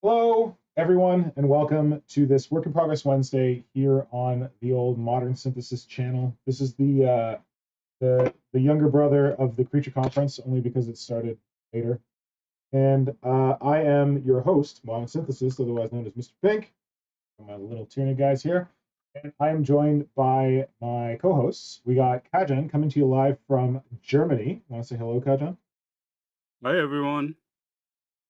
Hello, everyone, and welcome to this Work in Progress Wednesday here on the old Modern Synthesis channel. This is the younger brother of the Creature Conference, only because it started later. And I am your host, Modern Synthesis, otherwise known as Mr. Pink. My little Tyranid guys here. And I am joined by my co-hosts. We got Kajan coming to you live from Germany. Want to say hello, Kajan? Hi everyone.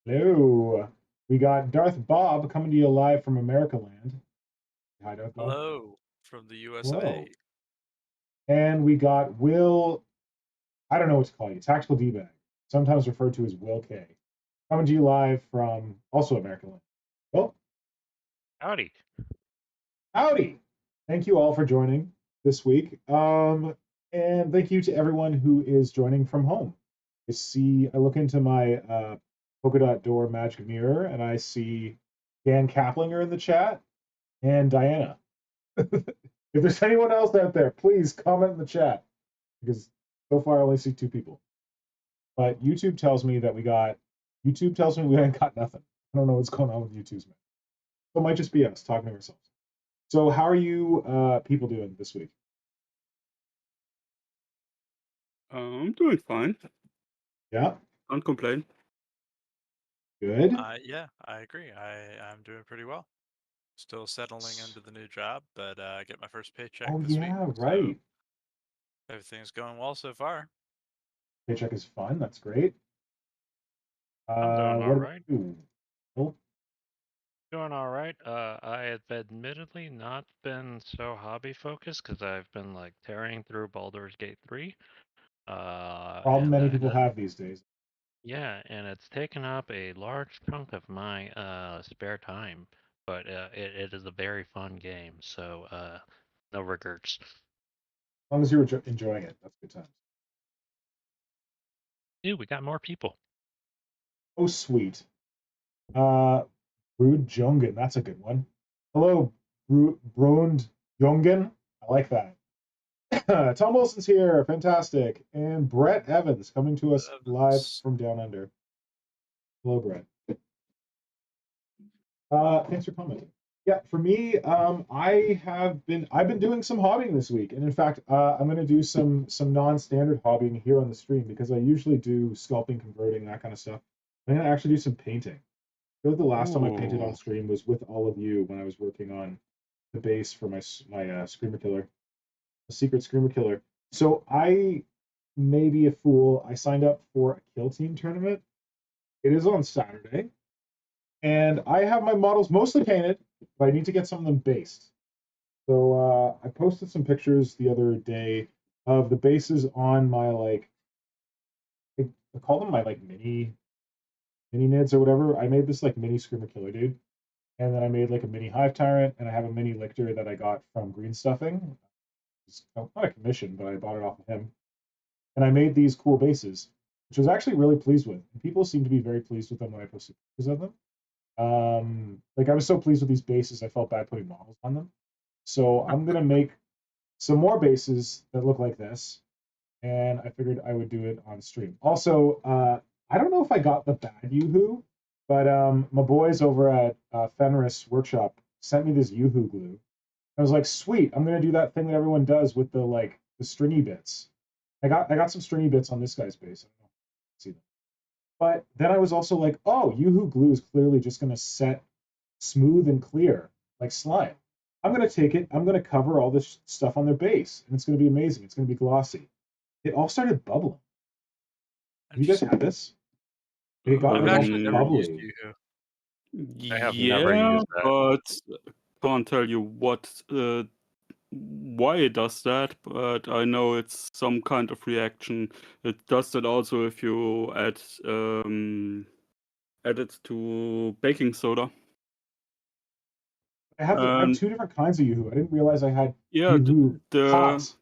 Hello. We got DarthBob coming to you live from America Land. Hi, DarthBob. Hello from the US of Hello. A. And we got Will, I don't know what to call you, TacticalDbag, sometimes referred to as Will K, coming to you live from also America Land. Well, Howdy. howdy. Thank you all for joining this week. And thank you to everyone who is joining from home. I look into my polka dot door magic mirror and I see Dan Kaplinger in the chat and Diana. If there's anyone else out there, please comment in the chat because so far I only see 2 people. But YouTube tells me we ain't got nothing. I don't know what's going on with YouTube's man. So it might just be us talking to ourselves. So how are you people doing this week? I'm doing fine. Yeah, Can't complain. good. Yeah, I agree. I'm doing pretty well. Still settling into the new job, but I get my first paycheck Oh this week. yeah, So right. everything's going well so far. Paycheck is fun. That's great. I'm doing all What right. about you? Will? Doing all right. I have admittedly not been so hobby focused because I've been like tearing through Baldur's Gate 3. Problem And many that people have these days. yeah, and it's taken up a large chunk of my spare time. But it is a very fun game, so no regrets. As long as you're enjoying it, that's good times. Ew, we got more people. Oh sweet. Brood Jungen, that's a good one. Hello, Brood Jungen. I like that. Tom Wilson's here, fantastic. And Brett Evans coming to us live from down under. Hello, Brett. Thanks for commenting. Yeah, for me, I've been doing some hobbying this week, and in fact, I'm going to do some non-standard hobbying here on the stream because I usually do sculpting, converting, that kind of stuff. I'm going to actually do some painting. I feel like the last time I painted on stream was with all of you when I was working on the base for my Screamer Killer, the secret Screamer Killer. So I may be a fool. I signed up for a kill team tournament. It is on Saturday. And I have my models mostly painted, but I need to get some of them based. So I posted some pictures the other day of the bases on my I call them my mini nids or whatever. I made this mini Screamer Killer dude, and then I made a mini Hive Tyrant, and I have a mini Lictor that I got from Green Stuffing. It's not a commission, but I bought it off of him. And I made these cool bases, which I was actually really pleased with. And people seem to be very pleased with them when I posted pictures of them. I was so pleased with these bases, I felt bad putting models on them. So I'm gonna make some more bases that look like this, and I figured I would do it on stream. Also, I don't know if I got the bad Yoo-hoo, but my boys over at Fenris Workshop sent me this Yoo-hoo glue. I was like, sweet, I'm gonna do that thing that everyone does with the stringy bits. I got some stringy bits on this guy's base. I don't know if you can see them. But then I was also like, oh, Yoo-hoo glue is clearly just going to set smooth and clear like slime. I'm going to take it, I'm going to cover all this stuff on their base, and it's going to be amazing. It's going to be glossy. It all started bubbling. Have you guys had this? It got I've actually never used bubbly. Yoo-hoo. I have never used that. But can't tell you why it does that, but I know it's some kind of reaction. It does that also if you add it to baking soda. I have 2 different kinds of Yoo-hoo. I didn't realize I had Yeah, Yoo-hoo the hot.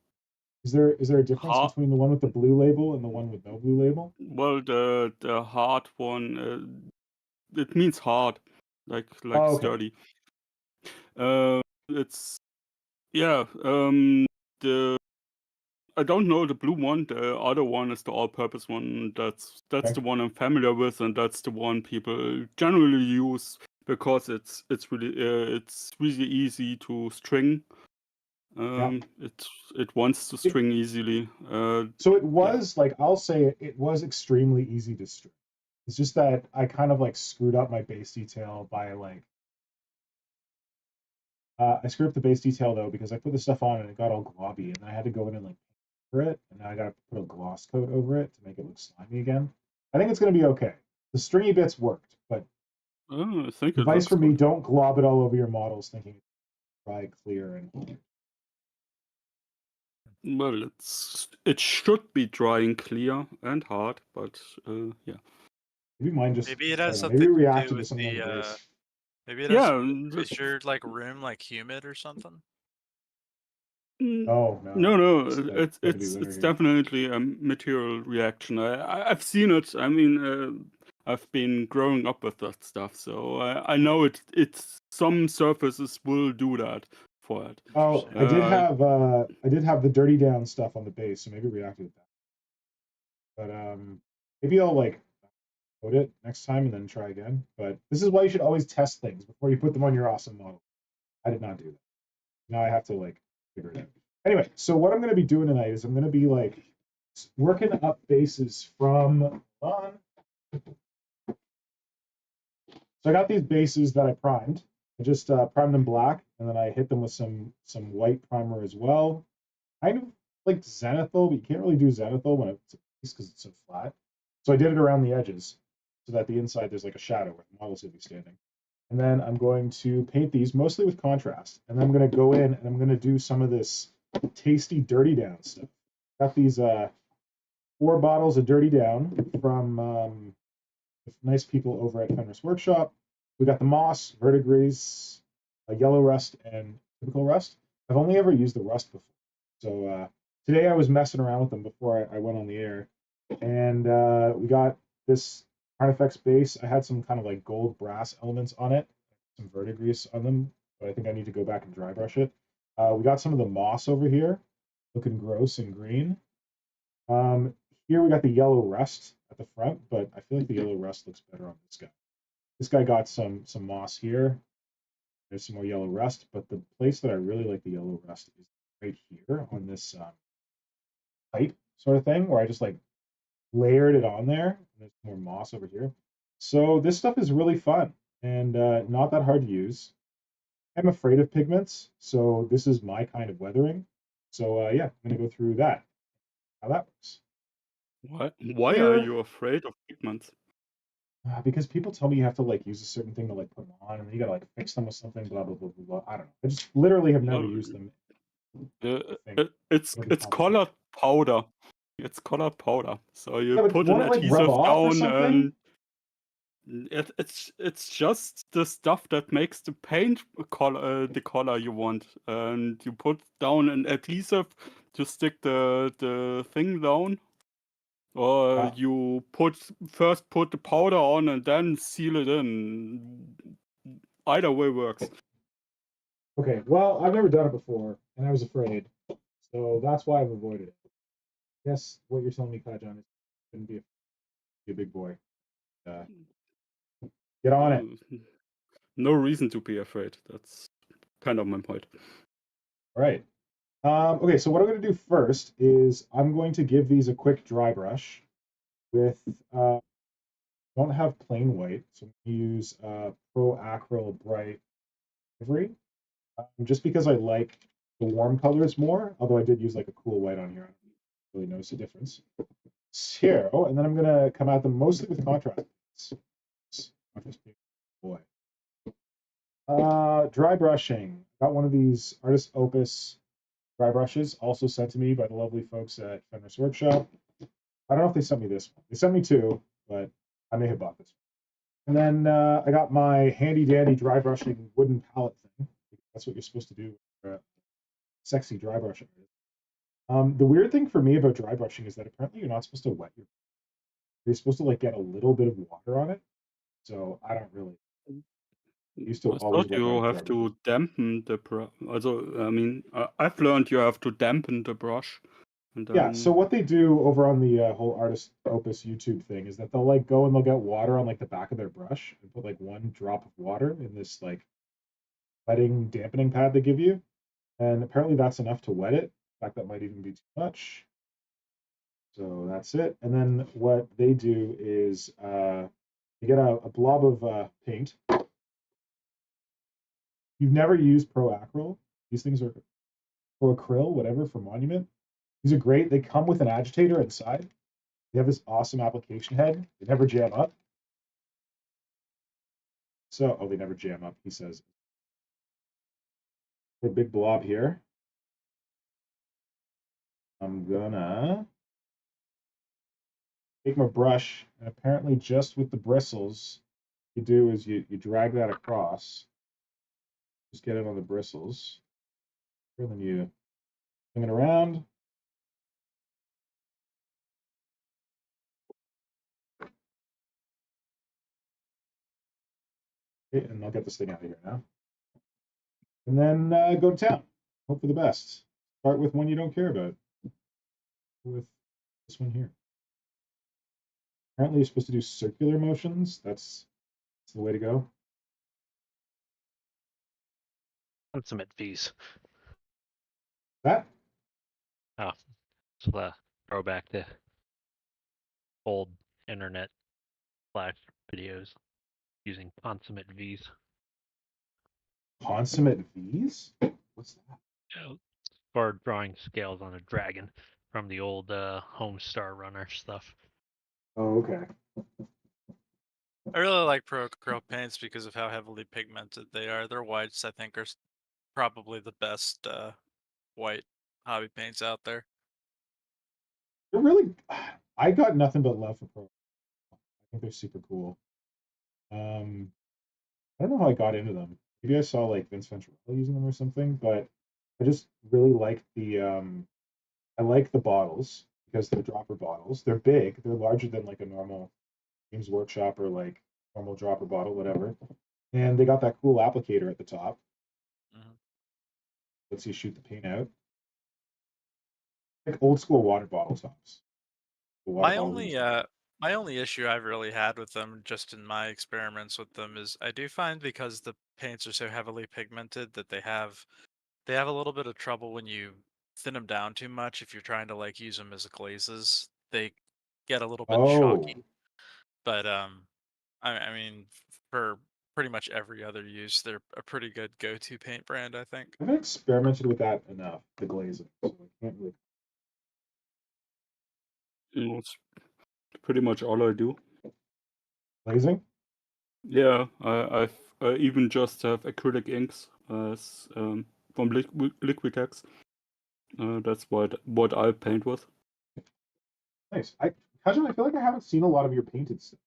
Is there a difference between the one with the blue label and the one with no blue label? Well, the hard one, it means hard, like Oh, okay. sturdy. It's I don't know the blue one. The other one is the all-purpose one. That's Okay. the one I'm familiar with, and that's the one people generally use because it's really easy to string. It wants to string easily. So it was like, I'll say it was extremely easy to string. It's just that I kind of like screwed up my base detail by like I screwed up the base detail though because I put the stuff on and it got all globby, and then I had to go in and like over it, and now I got to put a gloss coat over it to make it look slimy again. I think it's going to be okay. The stringy bits worked, but I think it advice looks from me: good. don't glob it all over your models, thinking it's dry, clear, and Well, it should be dry and clear and hard, but yeah. maybe mine just Maybe it I has don't know, something maybe to do reacted to with something on the the. base. Maybe it has Yeah, something to do with your like room like humid or something. Oh no, it's like it's going to be it's winter it's here. definitely a material reaction. I've seen it. I mean, I've been growing up with that stuff, so I know it. It's some surfaces will do that for it. Oh, I did have the dirty down stuff on the base, so maybe it reacted with that. But maybe I'll like code it next time and then try again. But this is why you should always test things before you put them on your awesome model. I did not do that. Now I have to like figure it out. Anyway, so what I'm going to be doing tonight is I'm going to be like working up bases from on. So I got these bases that I primed. I just primed them black, and then I hit them with some white primer as well. Kind of like zenithal, but you can't really do zenithal when it's a piece because it's so flat. So I did it around the edges so that the inside there's like a shadow where the model's going to be standing. And then I'm going to paint these mostly with contrast. And then I'm going to go in and I'm going to do some of this tasty dirty down stuff. Got these 4 bottles of dirty down from nice people over at Fenris Workshop. We got the moss, verdigris, yellow rust, and typical rust. I've only ever used the rust before. So today I was messing around with them before I went on the air. And we got this Artifacts base. I had some kind of like gold brass elements on it, some verdigris on them, but I think I need to go back and dry brush it. We got some of the moss over here, looking gross and green. Here we got the yellow rust at the front, but I feel like the yellow rust looks better on this guy. This guy got some moss here. There's some more yellow rust, but the place that I really like the yellow rust is right here on this pipe sort of thing, where I just like layered it on there. And there's more moss over here. So this stuff is really fun and not that hard to use. I'm afraid of pigments, so this is my kind of weathering. So yeah, I'm gonna go through that, how that works. Why are Here, you afraid of pigments? because people tell me you have to like use a certain thing to like put them on, and then you gotta like fix them with something, blah blah blah blah blah. I don't know. I just literally have never No, used them. it's colored powder. It's colored powder. So you Yeah, but put an won't it like rub adhesive off or down, something? and it's just the stuff that makes the paint color the color you want, and you put down an adhesive to stick the thing down, or you first put the powder on and then seal it in. Either way works. Okay, well, I've never done it before, and I was afraid, so that's why I've avoided it. I guess what you're telling me, Kajan, is shouldn't be a big boy. Get on it. No reason to be afraid. That's kind of my point. All right. Okay, so what I'm going to do first is I'm going to give these a quick dry brush with, don't have plain white, so I'm going to use Pro Acryl Bright Ivory, just because I like the warm colors more, although I did use like a cool white on here. I don't really notice a difference. So, and then I'm going to come at them mostly with contrast. Boy. Dry brushing. Got one of these Artist Opus dry brushes, also sent to me by the lovely folks at Fenris Workshop. I don't know if they sent me this one. They sent me 2, but I may have bought this one. And then I got my handy dandy dry brushing wooden palette thing. That's what you're supposed to do with a sexy dry brush artist. The weird thing for me about dry brushing is that apparently you're not supposed to wet your. You're supposed to like get a little bit of water on it. So I don't really. Used to I always thought wet my you dry have brushes. to dampen the brush. Also, I mean, I've learned you have to dampen the brush And Yeah, so then what they do over on the whole Artist Opus YouTube thing is that they'll like go and they'll get water on like the back of their brush and put like one drop of water in this like wetting dampening pad they give you. And apparently that's enough to wet it. In fact, that might even be too much. So that's it. And then what they do is you get a blob of paint. You've never used Pro Acryl. These things are Pro Acryl, whatever, for Monument. These are great. They come with an agitator inside. They have this awesome application head. They never jam up. So, oh, they never jam up, he says. A big blob here. I'm gonna take my brush, and apparently just with the bristles, you do is you drag that across. Just get it on the bristles. And then you swing it around. Okay, and I'll get this thing out of here now. And then go to town. Hope for the best. Start with one you don't care about. With this one here. Apparently, you're supposed to do circular motions. That's the way to go. Consummate fees. That? Oh, so the throwback to old internet flash videos using consummate V's. Consummate V's? What's that? For drawing scales on a dragon from the old Homestar Runner stuff. Oh, okay. I really like Pro Acryl paints because of how heavily pigmented they are. Their whites, I think, are probably the best white hobby paints out there. They're really. I got nothing but love for Pro. I think they're super cool. I don't know how I got into them. Maybe I saw like Vince Venturella using them or something, but I just really like the I like the bottles because they're dropper bottles. They're big. They're larger than like a normal Games Workshop or like normal dropper bottle, whatever. And they got that cool applicator at the top. Lets you shoot the paint out. Like old school water bottle tops. My only issue I've really had with them, just in my experiments with them, is I do find because the paints are so heavily pigmented that they have a little bit of trouble when you thin them down too much. If you're trying to like use them as glazes, they get a little bit Oh, chalky. But I mean, for pretty much every other use, they're a pretty good go-to paint brand, I think. I haven't experimented with that enough, the glazing. So I can't really. it's pretty much all I do. Glazing? Yeah, I even just have acrylic inks as from Liquitex. That's what I paint with. Nice. Kajan, I feel like I haven't seen a lot of your painted stuff.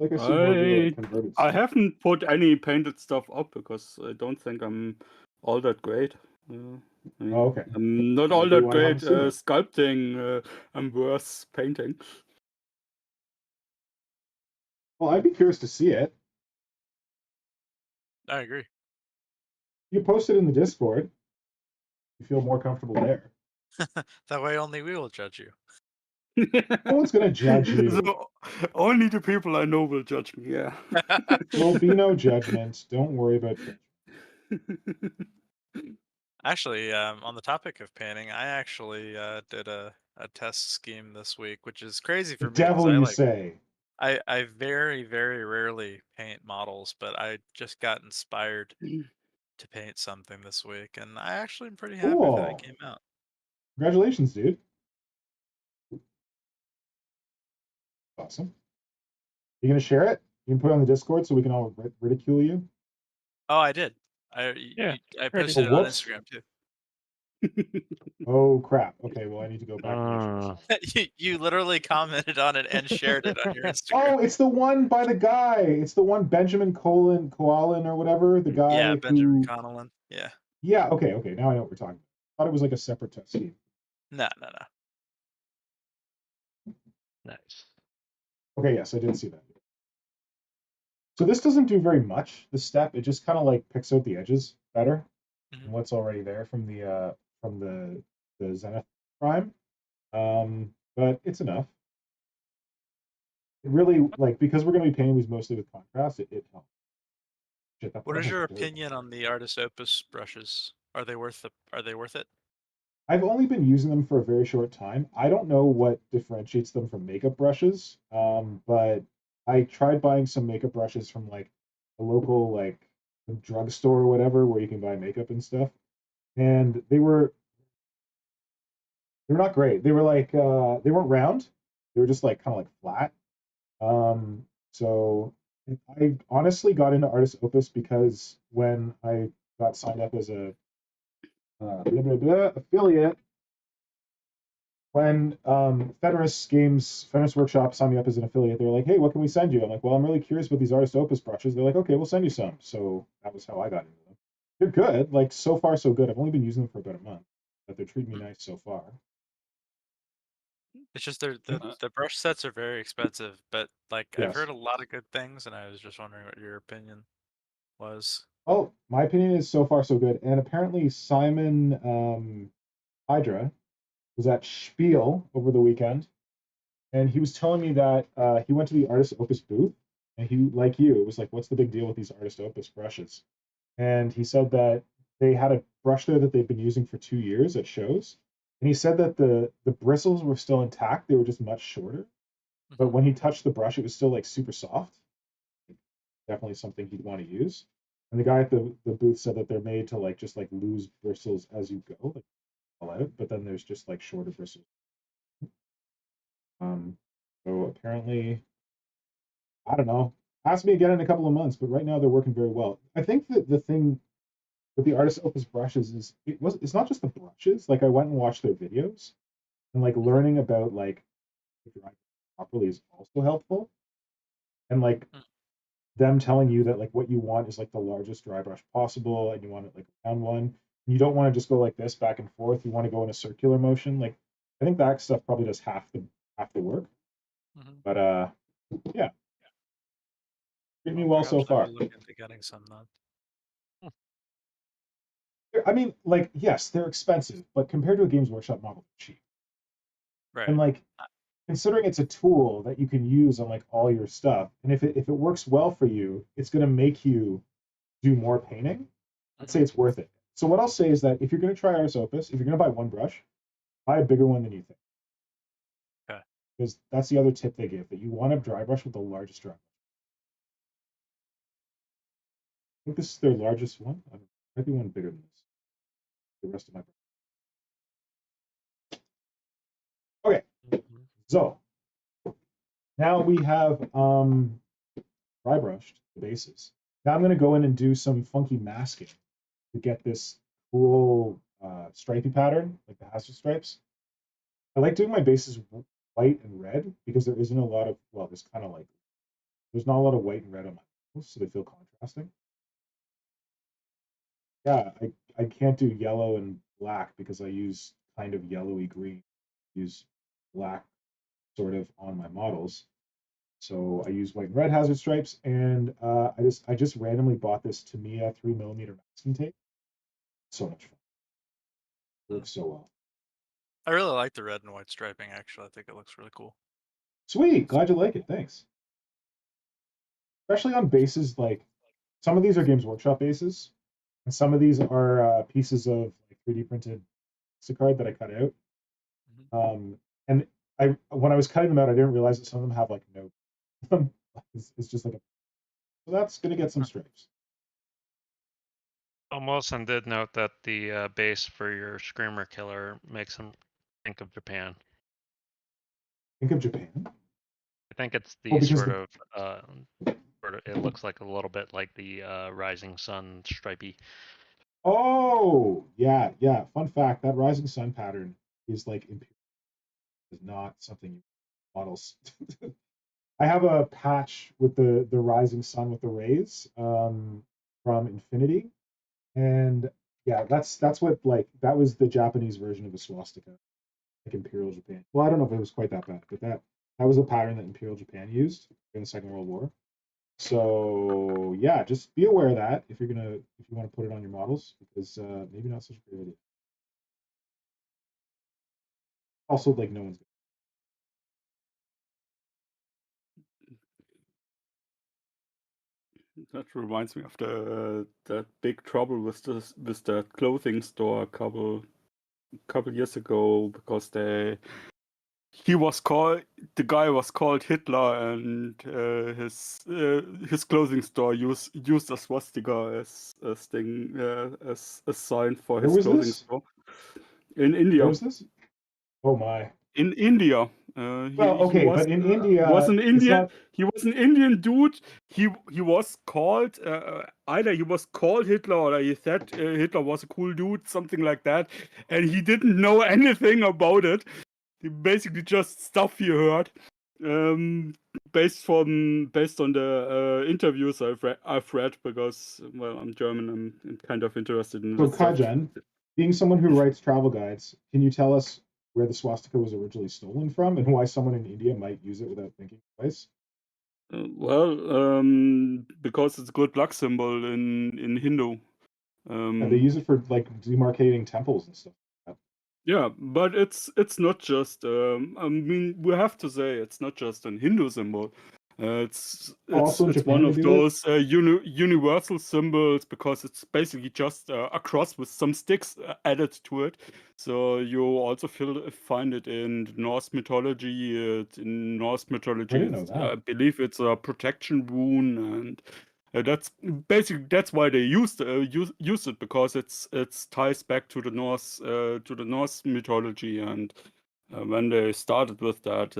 I feel like I see more of your like, converted I stuff. haven't put any painted stuff up because I don't think I'm all that great. I mean, Oh, okay. I'm not Maybe all that why I haven't great seen it. sculpting. I'm worse painting. Well, I'd be curious to see it. I agree. You post it in the Discord. You feel more comfortable there. That way, only we will judge you. No one's gonna judge you. So, only the people I know will judge me. Yeah. There'll be no judgment. Don't worry about judgment. Actually, on the topic of painting, I actually did a test scheme this week, which is crazy The for me because devil, you say. I very, very rarely paint models, but I just got inspired to paint something this week, and I actually am pretty happy that it Cool. came out. Congratulations, dude. Awesome. You gonna share it? You can put it on the Discord so we can all ridicule you. Oh, I did. Yeah, I pretty posted it cool. on Whoops. Instagram too. Oh crap. Okay, well I need to go back and make sure. You literally commented on it and shared it on your Instagram. Oh, it's the one by the guy. It's the one Benjamin Koalin or whatever. The guy Yeah, Benjamin who. Connellan. Yeah. Yeah. Okay. Now I know what we're talking about. I thought it was like a separate test scheme. No. nice. Okay. Yes, I did see that. So this doesn't do very much. This step, it just kind of like picks out the edges better than what's already there from the Zenith Prime. But it's enough. It really, like, because we're going to be painting these mostly with contrast, it helps. Shit, What is your opinion on the Artist Opus brushes? Are they worth it? I've only been using them for a very short time. I don't know what differentiates them from makeup brushes, but I tried buying some makeup brushes from like a local like drugstore or whatever where you can buy makeup and stuff, and they were not great. They were like they weren't round. They were just like kind of like flat. So I honestly got into Artist Opus because when I got signed up as a affiliate, when Fenris Workshop signed me up as an affiliate, they were like, "Hey, what can we send you?" I'm like, "Well, I'm really curious about these Artist Opus brushes." They're like, "Okay, we'll send you some." So that was how I got into them. They're good. Like so far, so good. I've only been using them for about a month, but they're treating me nice so far. It's just the brush sets are very expensive, but like I've Yes. heard a lot of good things, and I was just wondering what your opinion was. Oh, my opinion is so far so good. And apparently Simon Hydra was at Spiel over the weekend, and he was telling me that he went to the Artist Opus booth, and he, like you, it was like, "What's the big deal with these Artist Opus brushes?" And he said that they had a brush there that they've been using for 2 years at shows, and he said that the bristles were still intact; they were just much shorter. But when he touched the brush, it was still like super soft. Definitely something he'd want to use. And the guy at the booth said that they're made to like just like lose bristles as you go, like fall out, but then there's just like shorter bristles. Um, so apparently, I don't know. Ask me again in a couple of months, but right now they're working very well. I think that the thing with the Artist Opus brushes is it's not just the brushes. Like I went and watched their videos, and like learning about like drawing properly is also helpful. And like them telling you that like what you want is like the largest dry brush possible, and you want it like a round one. You don't want to just go like this back and forth. You want to go in a circular motion. Like I think that stuff probably does half the work. But yeah, treat me well so Perhaps I far. will look into getting some then. I mean, like yes, they're expensive, but compared to a Games Workshop model, they're cheap. Right. And like considering it's a tool that you can use on like all your stuff, and if it works well for you, it's going to make you do more painting. I'd say it's worth it. So what I'll say is that if you're going to try Artist Opus, if you're going to buy one brush, buy a bigger one than you think. Okay. Because that's the other tip they give, that you want a dry brush with the largest dry brush. I think this is their largest one. I don't know, might be one bigger than this. The rest of my brush. Okay, so now we have dry brushed the bases. Now I'm going to go in and do some funky masking to get this cool stripy pattern, like the hazard stripes. I like doing my bases white and red because there isn't a lot of, well, there's kind of like, there's not a lot of white and red on my nails, so they feel contrasting. Yeah, I can't do yellow and black because I use kind of yellowy green. Use black sort of on my models. So I use white and red hazard stripes, and I just randomly bought this Tamiya 3mm masking tape. So much fun. Works so well. I really like the red and white striping. Actually, I think it looks really cool. Sweet, glad you like it. Thanks. Especially on bases like some of these are Games Workshop bases, and some of these are pieces of like 3D printed card that I cut out. And when I was cutting them out, I didn't realize that some of them have like no. It's just like so that's gonna get some stripes. Wilson did note that the base for your Screamer Killer makes him think of Japan. Think of Japan. I think it's the because sort of it looks like a little bit like the Rising Sun stripey. Oh yeah. Fun fact: that Rising Sun pattern is like is not something you models. I have a patch with the Rising Sun with the rays from Infinity, and yeah, that's what like that was the Japanese version of a swastika, like Imperial Japan. Well, I don't know if it was quite that bad, but that was a pattern that Imperial Japan used during the Second World War. So yeah, just be aware of that if you want to put it on your models, because maybe not such a great idea. Also, like, no one's. That reminds me of that big trouble with that clothing store a couple years ago because the guy was called Hitler, and his clothing store used a swastika as a sign for Where his was clothing this? store in India. Where was this? Oh my. In India. Well, okay, but in India, was an it's Indian. not. He was an Indian dude. He was called either he was called Hitler or he said Hitler was a cool dude, something like that, and he didn't know anything about it. He basically just stuff he heard, based on the interviews I've read because well I'm German. I'm kind of interested in So this stuff. Kajan, being someone who writes travel guides, can you tell us where the swastika was originally stolen from and why someone in India might use it without thinking twice? Because it's a good luck symbol in Hindu. Yeah, they use it for like demarcating temples and stuff. Yeah, but it's not just. I mean, we have to say it's not just an Hindu symbol. It's Also in Japan one they of do those universal symbols because it's basically just a cross with some sticks added to it. So you also find it in Norse mythology. In Norse mythology, I didn't know that. I believe it's a protection rune, and that's why they used it because it's ties back to the Norse mythology, and when they started with that,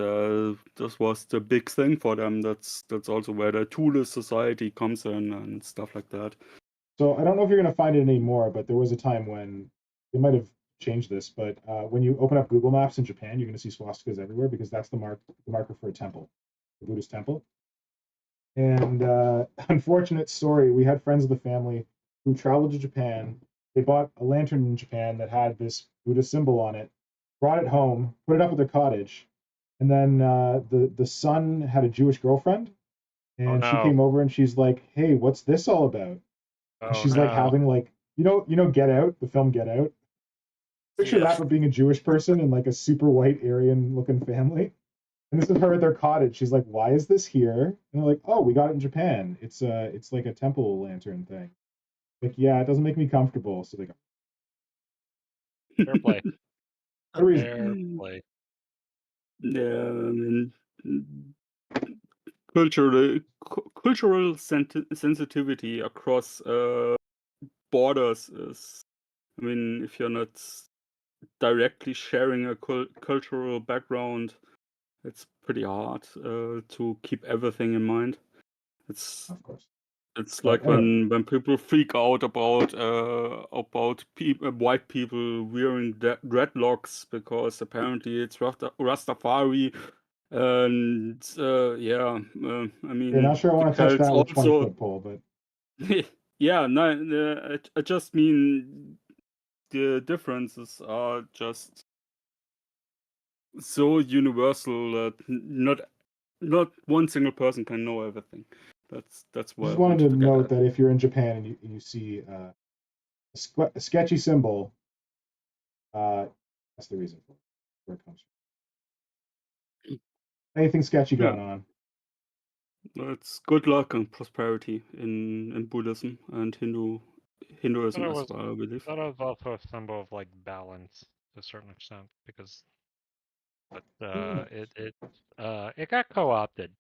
this was the big thing for them. That's also where the Thule society comes in and stuff like that. So I don't know if you're going to find it anymore, but there was a time when they might have changed this. But when you open up Google Maps in Japan, you're going to see swastikas everywhere because that's the marker for a temple, a Buddhist temple. And unfortunate story, we had friends of the family who traveled to Japan. They bought a lantern in Japan that had this Buddhist symbol on it, brought it home, put it up at their cottage, and then the son had a Jewish girlfriend, and she came over and she's like, "Hey, what's this all about?" And she's like having like you know Get Out, the film Get Out. Picture that, but being a Jewish person in like a super white Aryan looking family. And this is her at their cottage. She's like, "Why is this here?" And they're like, "Oh, we got it in Japan. It's like a temple lantern thing." Like, yeah, it doesn't make me comfortable. So they go, Fair play. "What reason?" Fair play. Yeah, I mean, cultural sensitivity across borders is. I mean, if you're not directly sharing a cultural background, it's pretty hard to keep everything in mind. It's Of course. like anyway. when people freak out about white people wearing dreadlocks because apparently it's Rastafari, and yeah, I mean, You're not sure I want to touch cults that with 20 also. foot pole, but Yeah, no, I just mean the differences are just so universal that not one single person can know everything. That's I why I just wanted to wanted to get note at. that if you're in Japan and you see a sketchy symbol, that's the reason for it, where it comes from. Anything sketchy Yeah. going on? It's good luck and prosperity in Buddhism and Hinduism as well, I believe. That was also a symbol of like balance to a certain extent because, but it got co-opted.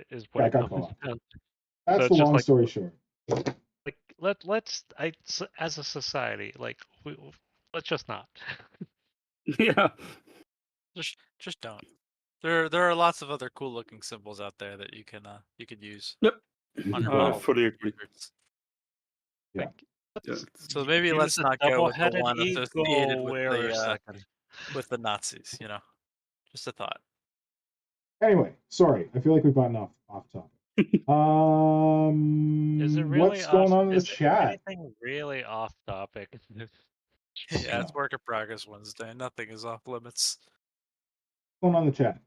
Is what Yeah, it it got comes co-opted. down to. That's So the it's just long like story short. like as a society like let's just not. Yeah. Just don't. There are lots of other cool looking symbols out there that you could use. Yep. On your I model fully agree. Yeah. Yeah. So maybe Use let's the not go with the double-headed one eagle associated with the Nazis. You know, just a thought. Anyway, sorry. I feel like we've gotten off topic. Is it really what's going on in the chat? Anything really off topic? Yeah, it's No. work in progress Wednesday. Nothing is off limits. What's going on in the chat?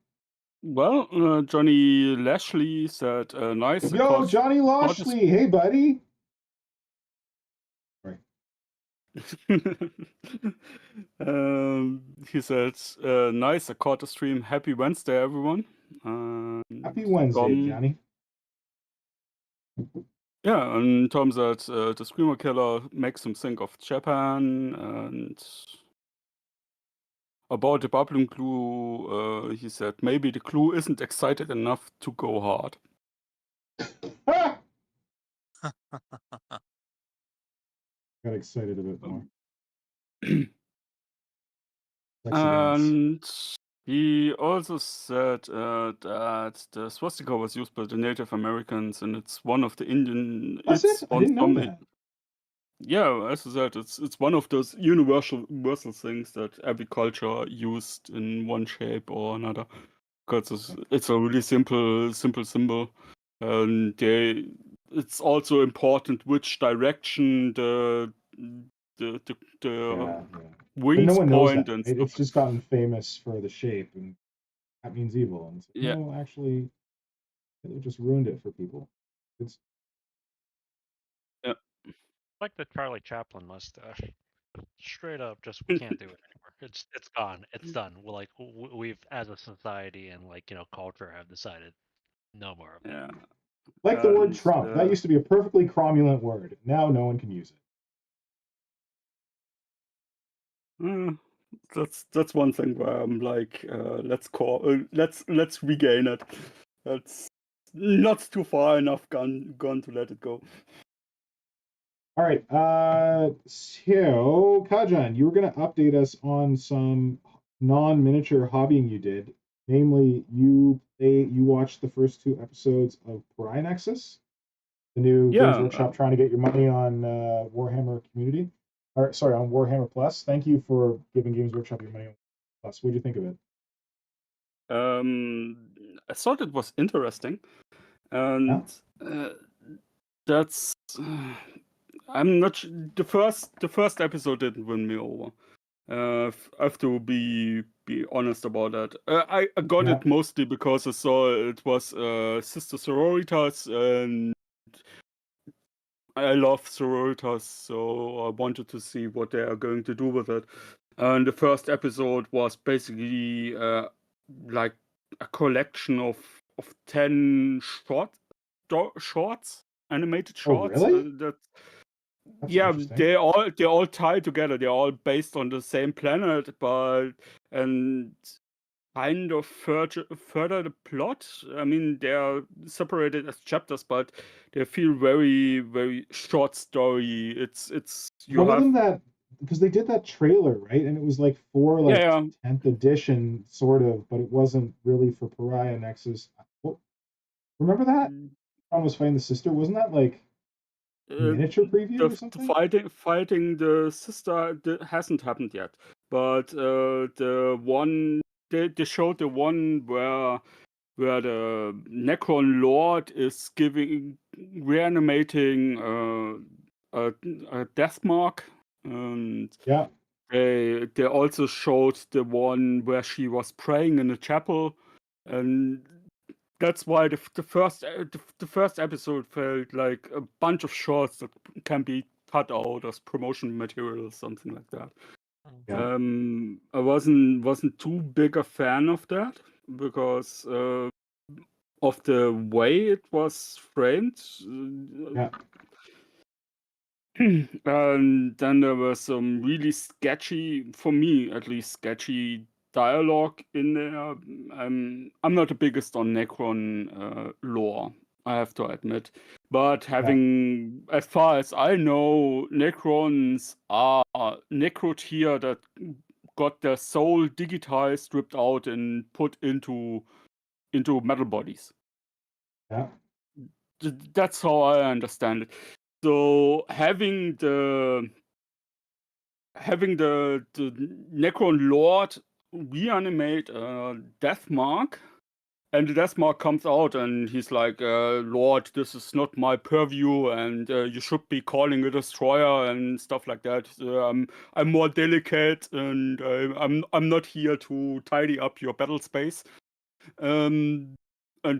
Well, Johnny Lashley said, "Nice." Yo, Johnny Lashley. Hey, buddy. Sorry. He said, nice, I caught the stream. Happy Wednesday, everyone. Happy Wednesday, Tom, Johnny. yeah, and Tom said the Screamer Killer makes him think of Japan. And about the bubbling glue, he said, maybe the glue isn't excited enough to go hard. Ah! Got excited a bit more. Sexy dance. And he also said that the swastika was used by the Native Americans, and it's one of the Indian. Was It's it? I on didn't know some. that. Yeah, as I said, it's one of those universal things that every culture used in one shape or another, because it's a really simple symbol, and it's also important which direction the Yeah, yeah. But wings no one knows point that. and It's stuff. just gotten famous for the shape, and that means evil. And it's like, Yeah. no, actually, it just ruined it for people. It's Like the Charlie Chaplin mustache. Straight up, just we can't do it anymore. It's gone. It's done. We're like we've as a society and culture have decided no more of it. Yeah. like the word And Trump. That used to be a perfectly cromulent word. Now no one can use it. that's one thing where I'm like, let's regain it. That's not too far enough gone to let it go. All right. So Kajan, you were going to update us on some non-miniature hobbying you did. Namely, you watched the first 2 episodes of Pariah Nexus, the new Games Yeah, Workshop trying to get your money on Warhammer Community, or sorry, on Warhammer Plus. Thank you for giving Games Workshop your money on Plus. What do you think of it? I thought it was interesting, and that's I'm not the first episode didn't win me over. I have to be honest about that. I got it mostly because I saw it was Sister Sororitas, and I love Sororitas, so I wanted to see what they are going to do with it. And the first episode was basically like a collection of 10 shorts, animated shorts. Oh, really? That's yeah, they're all tied together. They're all based on the same planet, and kind of further the plot. I mean, they are separated as chapters, but they feel very, very short story. It's you One have of them that, because they did that trailer, right? And it was like for like 10th edition, sort of, but it wasn't really for Pariah Nexus. Remember that? Ron was fighting the sister. Wasn't that like miniature preview or something? Fighting the sister hasn't happened yet, but the one they showed the one where the Necron Lord is reanimating a death mark, and they also showed the one where she was praying in a chapel, and that's why the first episode felt like a bunch of shorts that can be cut out as promotion material or something like that. I wasn't too big a fan of that because of the way it was framed. And then there was some really sketchy, for me at least, sketchy dialogue in there. I'm not the biggest on Necron lore, I have to admit. But having, as far as I know, Necrons are necrotier that got their soul digitized, stripped out, and put into metal bodies. Yeah. That's how I understand it. So having the Necron Lord reanimate Deathmark, and the Deathmark comes out and he's like, Lord, this is not my purview, and you should be calling a destroyer and stuff like that. I'm more delicate, and I'm not here to tidy up your battle space. And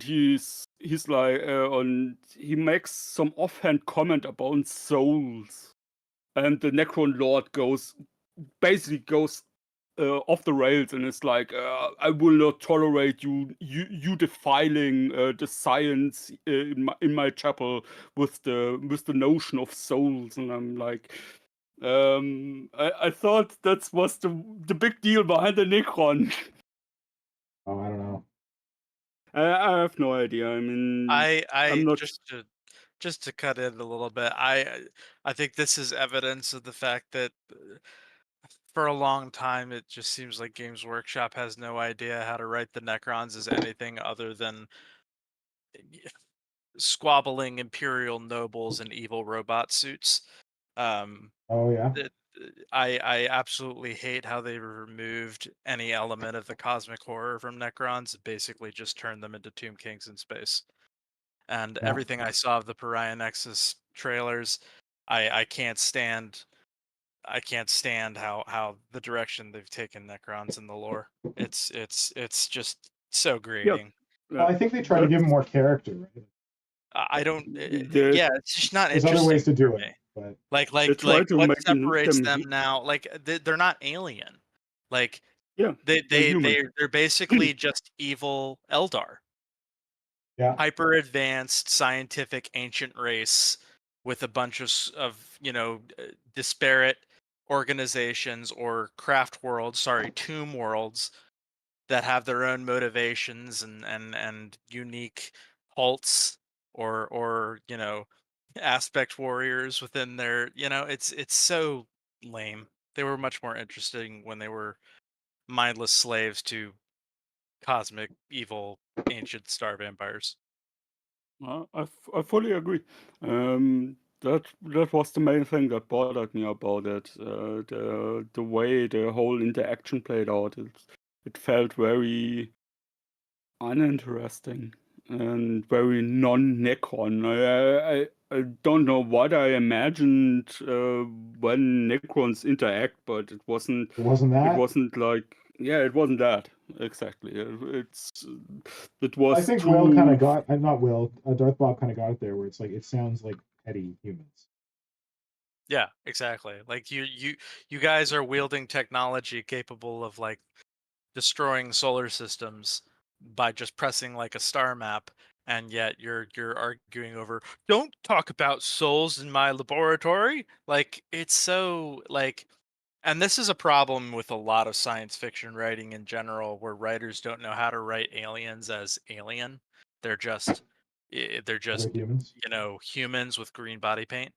he's like, and he makes some offhand comment about souls. and the Necron Lord basically goes off the rails, and it's like, I will not tolerate you defiling the science in my chapel with the notion of souls. And I'm like, I thought that was the big deal behind the Necron. Oh, I don't know. I have no idea. I mean, I'm I not. just to cut in a little bit, I think this is evidence of the fact that for a long time it just seems like Games Workshop has no idea how to write the Necrons as anything other than squabbling imperial nobles in evil robot suits. Oh yeah. It, I absolutely hate how they removed any element of the cosmic horror from Necrons, basically just turned them into Tomb Kings in space. And Yeah. everything I saw of the Pariah Nexus trailers, I can't stand how the direction they've taken Necrons in the lore. It's just so grating. Well, I think they try to give him more character, right? I don't. The- Yeah, it's just not There's interesting other ways to do for it, me. but They try to What make separates them them. now? Like they're not alien. Like Yeah, they're human. they're basically just evil Eldar. yeah. Hyper advanced scientific ancient race with a bunch of disparate organizations or craft worlds, sorry, tomb worlds that have their own motivations and unique cults or aspect warriors within their it's so lame. They were much more interesting when they were mindless slaves to cosmic evil ancient star vampires. I fully agree. That was the main thing that bothered me about it. The way the whole interaction played out. It felt very uninteresting and very non-Necron. I don't know what I imagined when Necrons interact, but it wasn't. It wasn't It that. wasn't like, yeah, it wasn't that exactly. It I was think Will kind too. of got, not Will, DarthBob kind of got it there, where it's like it sounds like petty humans. Yeah, exactly. Like you guys are wielding technology capable of like destroying solar systems by just pressing like a star map, and yet you're arguing over don't talk about souls in my laboratory. Like it's so like, and this is a problem with a lot of science fiction writing in general, where writers don't know how to write aliens as alien. They're just they're Other just humans. humans with green body paint.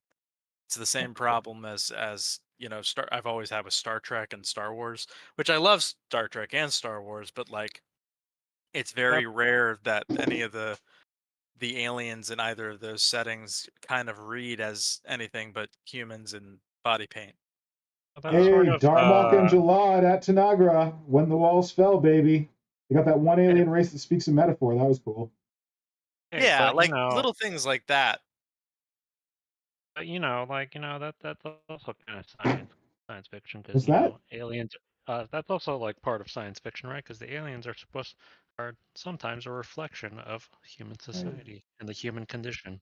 It's the same problem as Star. I've always had with Star Trek and Star Wars, which I love Star Trek and Star Wars, but like it's very rare that any of the aliens in either of those settings kind of read as anything but humans in body paint. That's Hey, sort of Darmok and Jalad at Tanagra when the walls fell, baby. You got that one alien race that speaks in metaphor. That was cool. hey, Yeah, but like little things like that. that's also kind of science fiction because What's that? aliens. That's also like part of science fiction, right? Because the aliens are sometimes a reflection of human society and the human condition.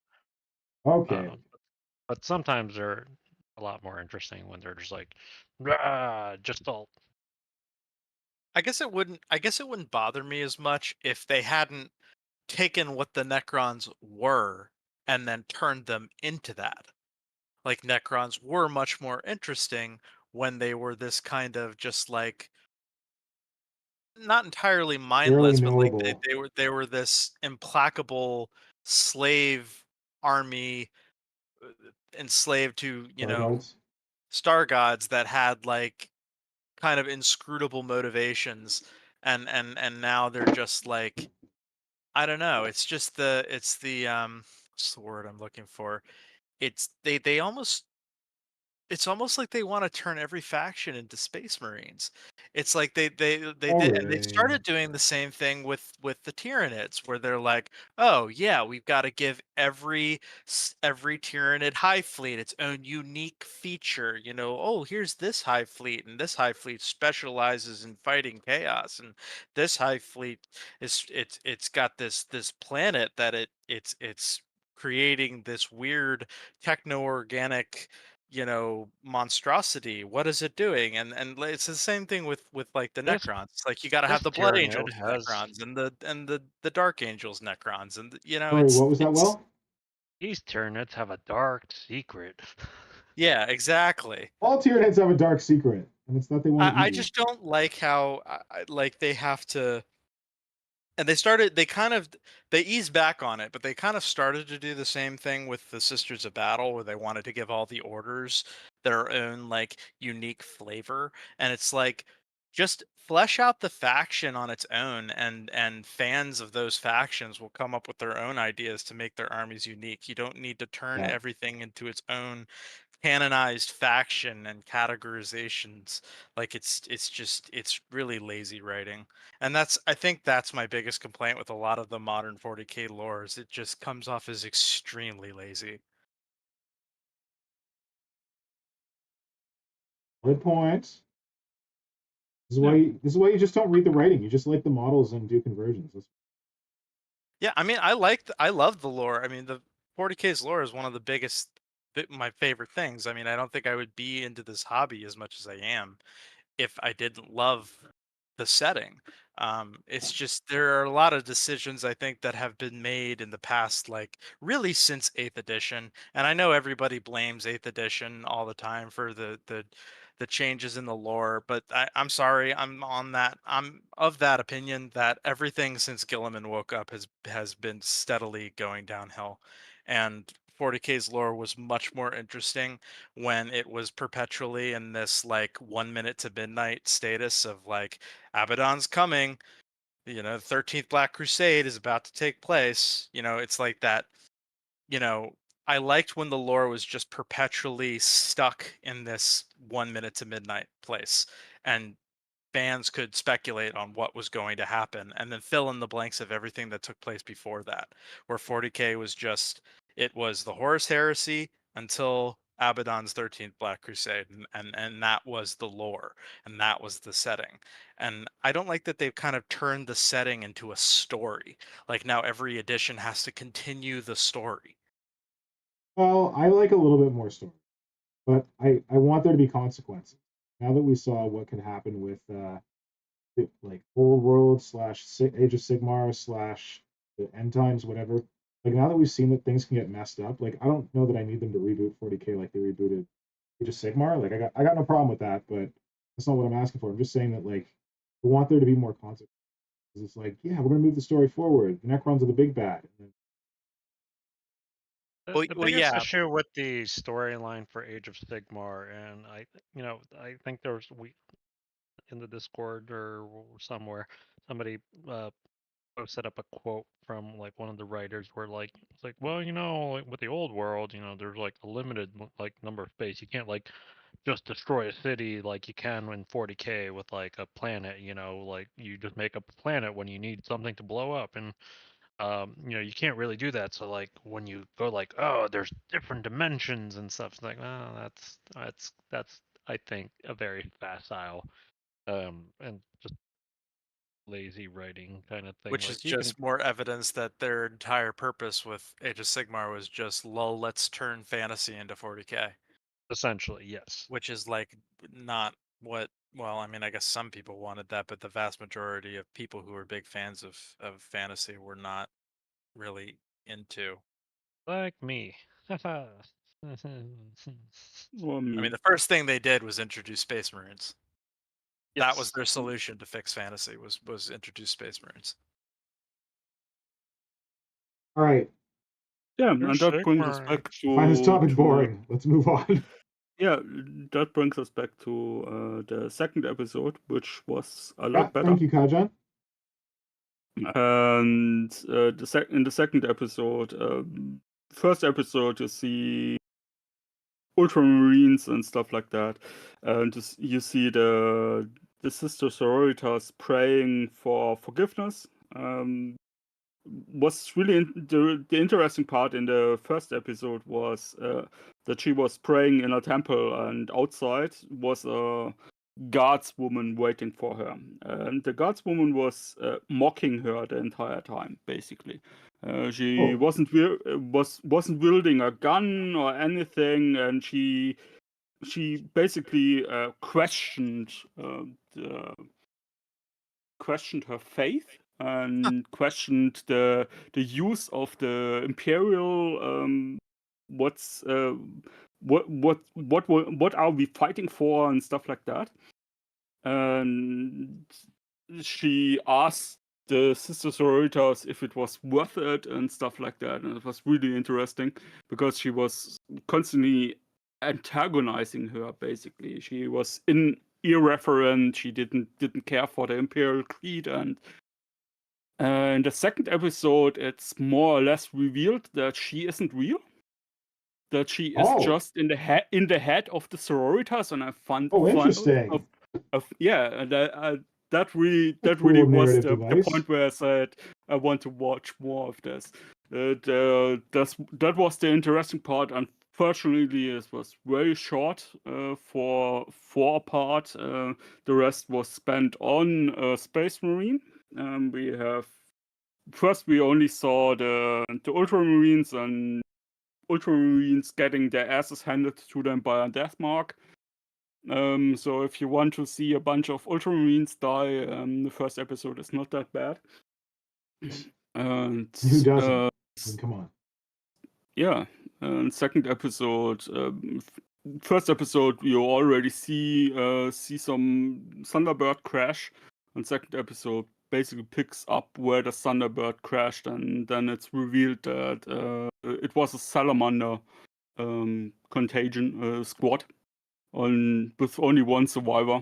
Okay. But sometimes they're a lot more interesting when they're just like, "Rah," just all. I guess it wouldn't bother me as much if they hadn't taken what the Necrons were and then turned them into that. Like Necrons were much more interesting when they were this kind of just like not entirely Barely mindless, but like knowable. they were this implacable slave army enslaved to Starguards. star gods that had like kind of inscrutable motivations, and now they're just like I don't know. It's the what's the word I'm looking for? It's they almost it's almost like they want to turn every faction into space marines. It's like they Oh, did, and they really? started doing the same thing with the Tyranids, where they're like, oh yeah, we've got to give every Tyranid high fleet its own unique feature. Oh, here's this high fleet, and this high fleet specializes in fighting chaos, and this high fleet it's got this planet that it's creating this weird techno organic monstrosity. What is it doing? And it's the same thing with like the This Necrons. It's like you got to have this the Blood Tyranid Angels has Necrons and the Dark Angels Necrons, and Sorry, what was that? it's Well, these Tyranids have a dark secret. yeah, exactly. all Tyranids have a dark secret, and it's that they want to I eat you. just don't like how like they have to. And they eased back on it, but they kind of started to do the same thing with the Sisters of Battle, where they wanted to give all the orders their own like unique flavor. And it's like, just flesh out the faction on its own, and fans of those factions will come up with their own ideas to make their armies unique. You don't need to turn Yeah. everything into its own canonized faction and categorizations. Like it's really lazy writing. And I think that's my biggest complaint with a lot of the modern 40k lore, is it just comes off as extremely lazy. Good point. This is Yeah. why you just don't read the writing. You just like the models and do conversions. Yeah, I mean, I love the lore. I mean, the 40k's lore is one of the my favorite things. I mean, I don't think I would be into this hobby as much as I am if I didn't love the setting. It's just there are a lot of decisions I think that have been made in the past, like really since 8th edition. And I know everybody blames 8th edition all the time for the changes in the lore, but I'm sorry, I'm of that opinion that everything since Gilliman woke up has been steadily going downhill. And 40k's lore was much more interesting when it was perpetually in this like 1 minute to midnight status of like, Abaddon's coming, 13th Black Crusade is about to take place. It's like that. you know I liked when the lore was just perpetually stuck in this 1 minute to midnight place, and fans could speculate on what was going to happen and then fill in the blanks of everything that took place before that. Where 40k was just, it was the Horus Heresy until Abaddon's 13th Black Crusade, and that was the lore, and that was the setting. And I don't like that they've kind of turned the setting into a story. Like now every edition has to continue the story. Well, I like a little bit more story, but I want there to be consequences. Now that we saw what can happen with like Old World / Age of Sigmar / the End Times, whatever. Like now that we've seen that things can get messed up, like I don't know that I need them to reboot 40k like they rebooted Age of Sigmar. Like I got no problem with that, but that's not what I'm asking for. I'm just saying that like I want there to be more consequences. It's like, yeah, we're gonna move the story forward. The Necrons are the big bad. And The Well, biggest yeah, issue with the storyline for Age of Sigmar, and I think there's we in the Discord or somewhere somebody set up a quote from like one of the writers where like it's like, well, like with the old world, there's like a limited like number of space. You can't like just destroy a city like you can in 40k with like a planet. Like you just make a planet when you need something to blow up, and you can't really do that. So like when you go like, oh, there's different dimensions and stuff, it's like, oh, that's I think a very facile and just lazy writing kind of thing. which is Like you can just more evidence that their entire purpose with Age of Sigmar was just, lol, let's turn fantasy into 40k. essentially, yes. Which is like not what, well, I mean, I guess some people wanted that, but the vast majority of people who were big fans of fantasy were not really into. Like me. Or I me. mean, the first thing they did was introduce Space Marines. That was Yes. their solution to fix fantasy, was introduce Space Marines. all right, Yeah, You're and that brings us Sigmar. back find this topic to boring. Let's move on. yeah, that brings us back to the second episode, which was a Yeah, lot better. thank you, Kajan. And in the second episode, first episode, you see Ultramarines and stuff like that, and you see the sister sororitas praying for forgiveness. Was really the interesting part in the first episode was that she was praying in a temple, and outside was a guardswoman waiting for her, and the guardswoman was mocking her the entire time, basically. She wasn't wielding a gun or anything, and she basically questioned her faith and questioned the use of the imperial what are we fighting for and stuff like that. And she asked the Sister Sororitas if it was worth it and stuff like that, and it was really interesting because she was constantly antagonizing her. Basically, she was irreverent. She didn't care for the Imperial Creed, and in the second episode, it's more or less revealed that she isn't real. That she is just in the head of the Sororitas, and I found interesting. That really was the point where I said I want to watch more of this. That was the interesting part. Unfortunately, it was very short for a part. The rest was spent on Space Marine. We only saw the Ultramarines and Ultramarines getting their asses handed to them by a death mark. So if you want to see a bunch of Ultramarines die, the first episode is not that bad. And who doesn't? Come on. Yeah. Second episode, first episode, you already see some Thunderbird crash, and second episode basically picks up where the Thunderbird crashed, and then it's revealed that it was a salamander contagion squad with only one survivor.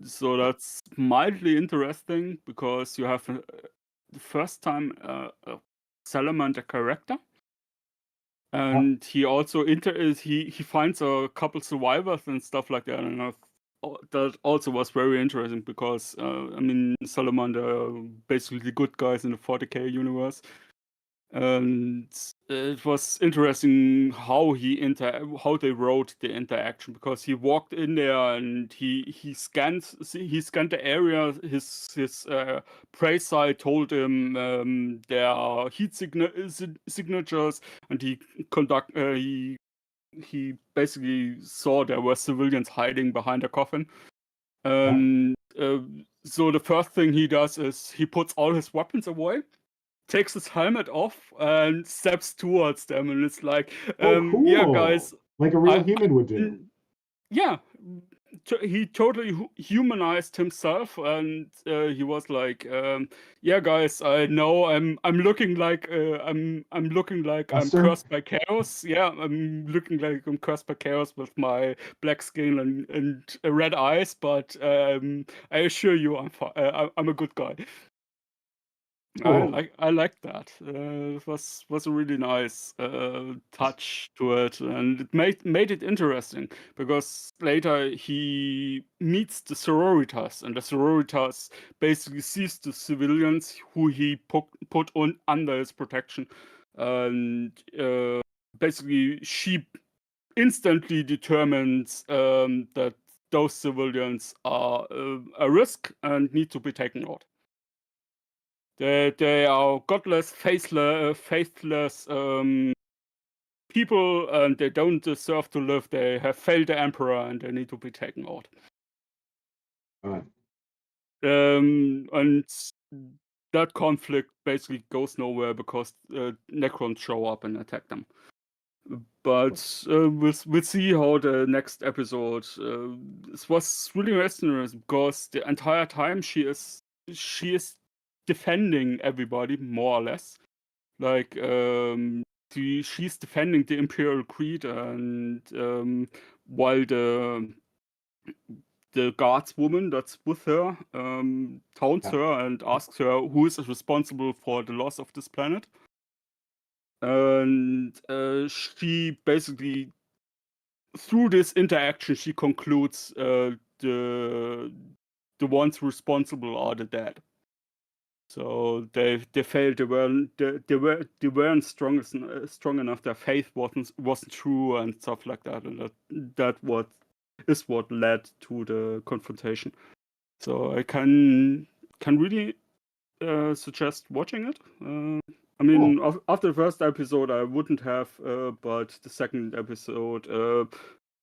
So that's mildly interesting because you have the first time a salamander character. And he also he finds a couple survivors and stuff like that, and that also was very interesting because Salamander are basically the good guys in the 40k universe, and it was interesting how they wrote the interaction, because he walked in there and he scanned the area. His prey site told him there are heat signatures, and he basically saw there were civilians hiding behind a coffin. And so the first thing he does is he puts all his weapons away, takes his helmet off, and steps towards them, and it's like, cool. Yeah, guys, like a real human would do. Yeah, he totally humanized himself, and he was like, yeah, guys, I know I'm looking like I'm cursed by chaos. Yeah, I'm looking like I'm cursed by chaos with my black skin and red eyes, but I assure you I'm a good guy. Cool. I like that. It was a really nice touch to it, and it made it interesting because later he meets the Sororitas, and the Sororitas basically sees the civilians who he put under his protection, and basically she instantly determines that those civilians are a risk and need to be taken out. They are godless, faithless people, and they don't deserve to live. They have failed the emperor, and they need to be taken out. Right. And that conflict basically goes nowhere because Necrons show up and attack them. But we'll see how the next episode. This was really interesting because the entire time she is defending everybody, more or less. Like, she's defending the Imperial Creed, and while the guardswoman that's with her taunts her and asks her who is responsible for the loss of this planet. And she basically, through this interaction, she concludes the ones responsible are the dead. So they failed. They weren't strong enough. Their faith wasn't true and stuff like that. And that is what led to the confrontation. So I can really suggest watching it. I mean, after the first episode, I wouldn't have, but the second episode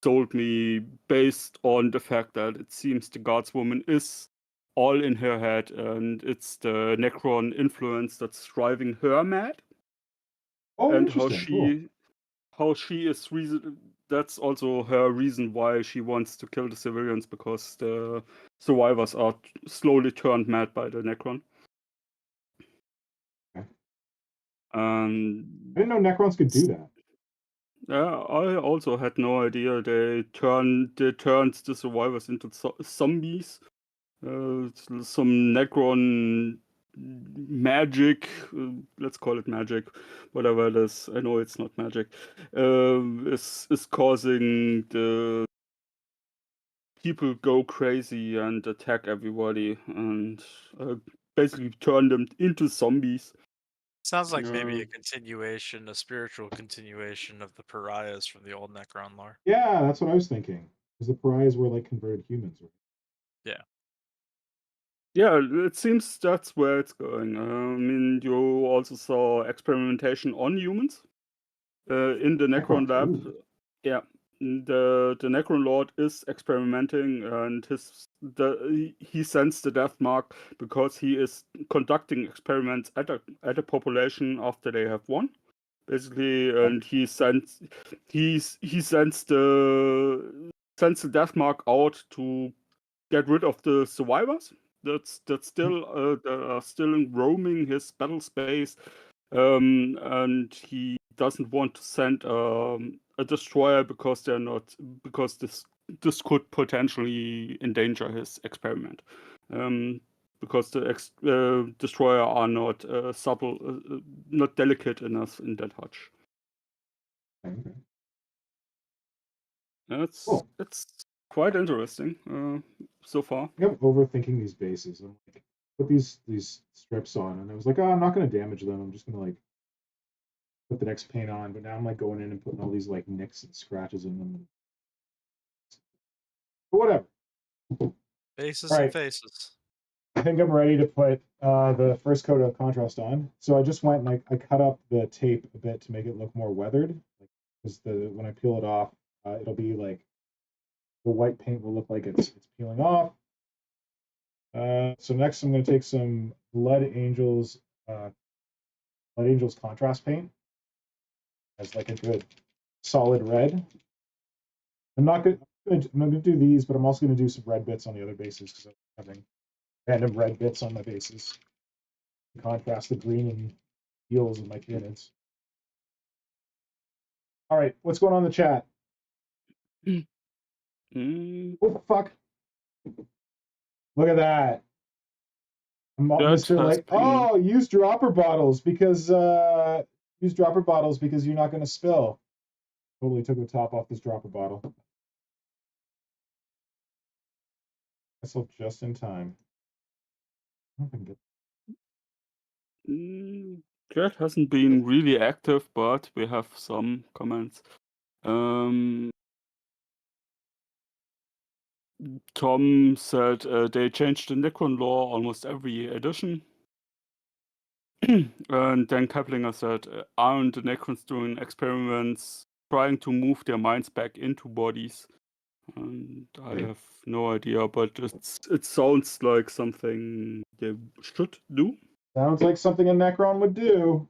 told me, based on the fact that it seems the guardswoman is all in her head, and it's the Necron influence that's driving her mad, Oh, and how interesting. she is that's also her reason why she wants to kill the civilians, because the survivors are slowly turned mad by the Necron. Okay. And I didn't know Necrons could do that. yeah, I also had no idea they turned the survivors into zombies. Some Necron magic, let's call it magic, whatever it is. I know it's not magic. Is causing the people go crazy and attack everybody, and basically turn them into zombies. Sounds like maybe a continuation, a spiritual continuation of the pariahs from the old Necron lore. Yeah, that's what I was thinking. Because the pariahs were like converted humans. Right? Yeah. Yeah, it seems that's where it's going. I mean, you also saw experimentation on humans in the Necron lab. Ooh. Yeah, the Necron Lord is experimenting, and he sends the death mark because he is conducting experiments at a population after they have won, basically, and he sends the death mark out to get rid of the survivors that's still that are still roaming his battle space, and he doesn't want to send a destroyer because this could potentially endanger his experiment, because the destroyer are not supple, not delicate enough in that touch. Okay. It's quite interesting so far. I think I'm overthinking these bases. I'm like, put these strips on, and I was like, oh, I'm not going to damage them. I'm just going to like put the next paint on. But now I'm like going in and putting all these like nicks and scratches in them. But whatever. Faces All and right. faces. I think I'm ready to put the first coat of contrast on. So I just went and I cut up the tape a bit to make it look more weathered. Because when I peel it off, it'll be like the white paint will look like it's peeling off. So next I'm going to take some Blood Angels contrast paint as like a good solid red. I'm not going to do these, but I'm also going to do some red bits on the other bases because I'm having random red bits on my bases to contrast the green and teals in my Tyranids. All right, what's going on in the chat? Oh fuck! Look at that. Mr. Like, oh, use dropper bottles because you're not going to spill. Totally took the top off this dropper bottle. Myself just in time. I don't think I can get... Chat hasn't been really active, but we have some comments. Tom said they changed the Necron lore almost every edition. And then Keplinger said, aren't the Necrons doing experiments trying to move their minds back into bodies? And I have no idea, but it sounds like something they should do. Sounds like something a Necron would do.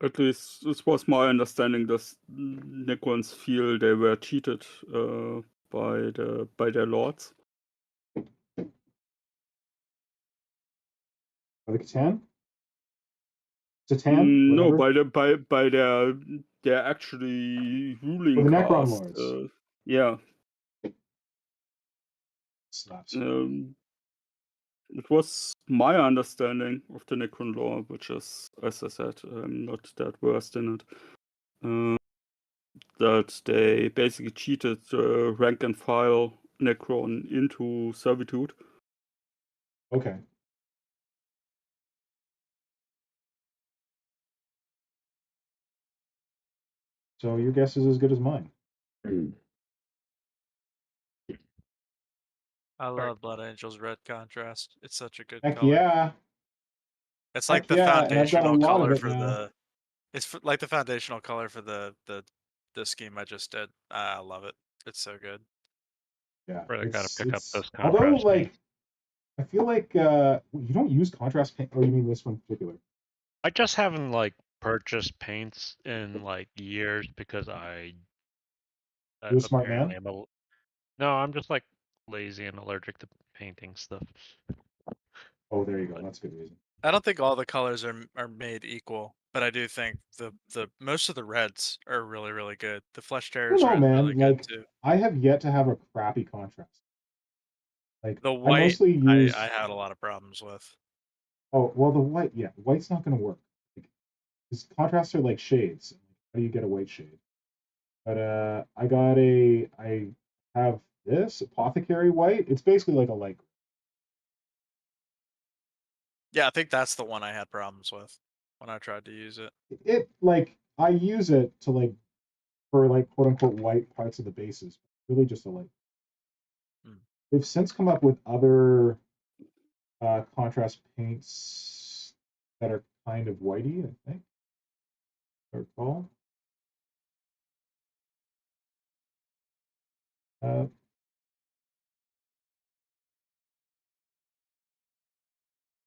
At least this was my understanding that Necrons feel they were cheated by their lords. By the Kajan? Satan? No, Whatever. by their actually ruling the Necron caste. lords. Yeah. Slaps. It was my understanding of the Necron lore, which is, as I said, I'm not that versed in it. That they basically cheated rank and file Necron into servitude. Okay. So your guess is as good as mine. I love Blood Angel's red contrast. It's such a good Heck color. yeah. It's like Heck the yeah, and I've got a foundational lot of color it for now. the. Like the foundational color for the scheme I just did. I love it. It's so good. Yeah, Really gotta pick up it's those although contrast like paints. I feel like you don't use contrast paint. Oh, you mean this one in particular? I just haven't like purchased paints in like years because You're a smart apparently man. no, I'm just like lazy and allergic to painting stuff. Oh, there you go. But That's a good reason. I don't think all the colors are made equal, but I do think the most of the reds are really really good. The Flesh I don't Terror's know, red's man. really good Like too. I have yet to have a crappy contrast. Like The I white mostly I use. had a lot of problems with. Oh well, the white. Yeah, white's not going to work. Like, because contrasts are like shades. How do you get a white shade? But I have this apothecary white. It's basically like a light. Yeah, I think that's the one I had problems with when I tried to use it. It like I use it to like for like quote unquote white parts of the bases. Really just a light. Hmm. They've since come up with other contrast paints that are kind of whitey, I think. I recall. Uh,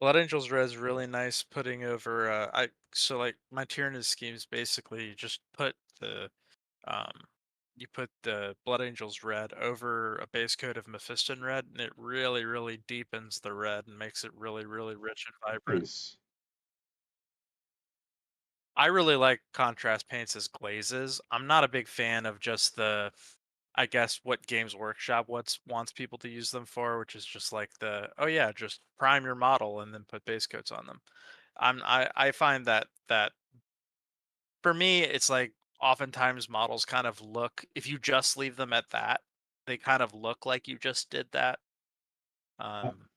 Blood Angel's red is really nice putting over so like my Tyrannid schemes basically you just put the you put the Blood Angel's red over a base coat of Mephiston red and it really really deepens the red and makes it really really rich and vibrant. nice. I really like contrast paints as glazes. I'm not a big fan of just I guess what Games Workshop wants people to use them for, which is just like oh yeah, just prime your model and then put base coats on them. I find that for me it's like oftentimes models kind of look if you just leave them at that, they kind of look like you just did that. Uh, Um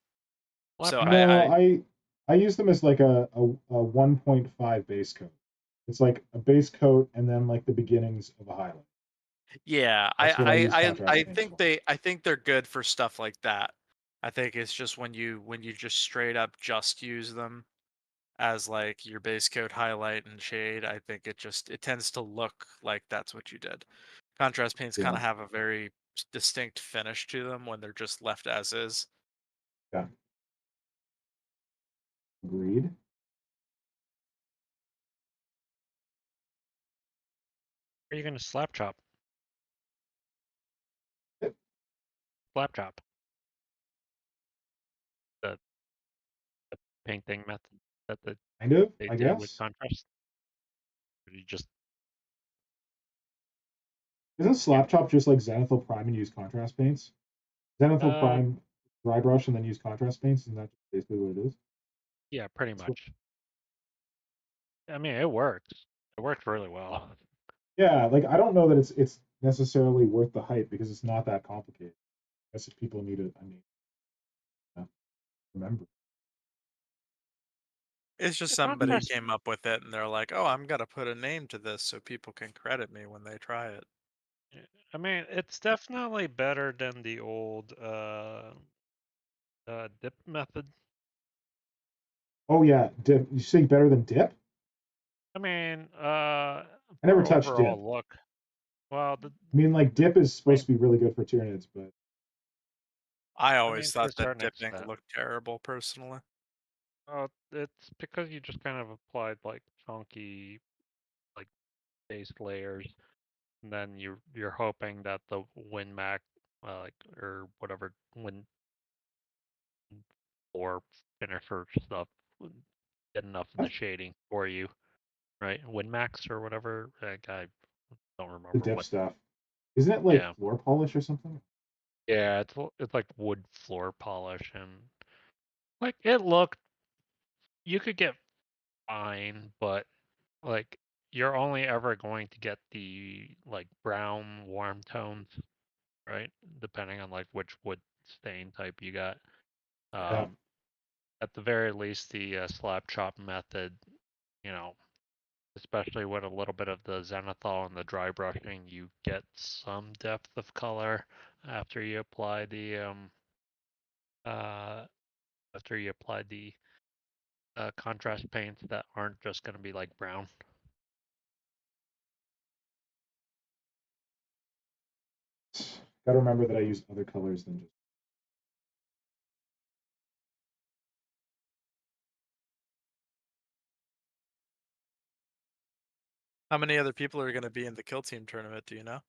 Slap so chop. no, I I use them as like a 1.5 base coat. It's like a base coat and then like the beginnings of a highlight. Yeah, That's what I use I contrast paints think for. I think they're good for stuff like that. I think it's just when you just straight up just use them as like your base coat highlight and shade, I think it tends to look like that's what you did. Contrast paints kind Yeah, of have a very distinct finish to them when they're just left as is. yeah, agreed. Are you gonna slap chop? Yep. Slap chop. The painting method that Kind of, they I do with guess. contrast. Or you just Isn't yeah. Slap Chop just like Zenithal Prime and use contrast paints? Zenithal Uh Prime dry brush and then use contrast paints, isn't that basically what it is? yeah, pretty That's what, much. I mean it works. It works really well. yeah, like I don't know that it's necessarily worth the hype because it's not that complicated. I guess if people need it, I mean, remember. It's just The somebody contrast came up with it and they're like, "Oh, I'm gonna put a name to this so people can credit me when they try it." I mean it's definitely better than the old dip method. Oh yeah, dip. You say better than dip? I mean, I never for touched dip. overall look, well, I mean, like dip is I supposed mean, to be really good for Tyranids, but I I mean always to a thought that certain dip ink extent. looked terrible personally. It's because you just kind of applied like chunky, like base layers, and then you're hoping that the WinMac, like or whatever Win or finisher stuff would get enough of the shading for you, right? WinMax or whatever. Like, I don't the remember dip what. stuff. Isn't it like Yeah, floor polish or something? yeah. It's like wood floor polish, and like it looked. You could get fine, but like you're only ever going to get the like brown warm tones, right? Depending on like which wood stain type you got. Yeah. Um, at the very least, the slab chop method, you know, especially with a little bit of the zenithal and the dry brushing, you get some depth of color after you apply after you apply the contrast paints that aren't just going to be like brown. Got to remember that I use other colors than just. How many other people are going to be in the kill team tournament? Do you know?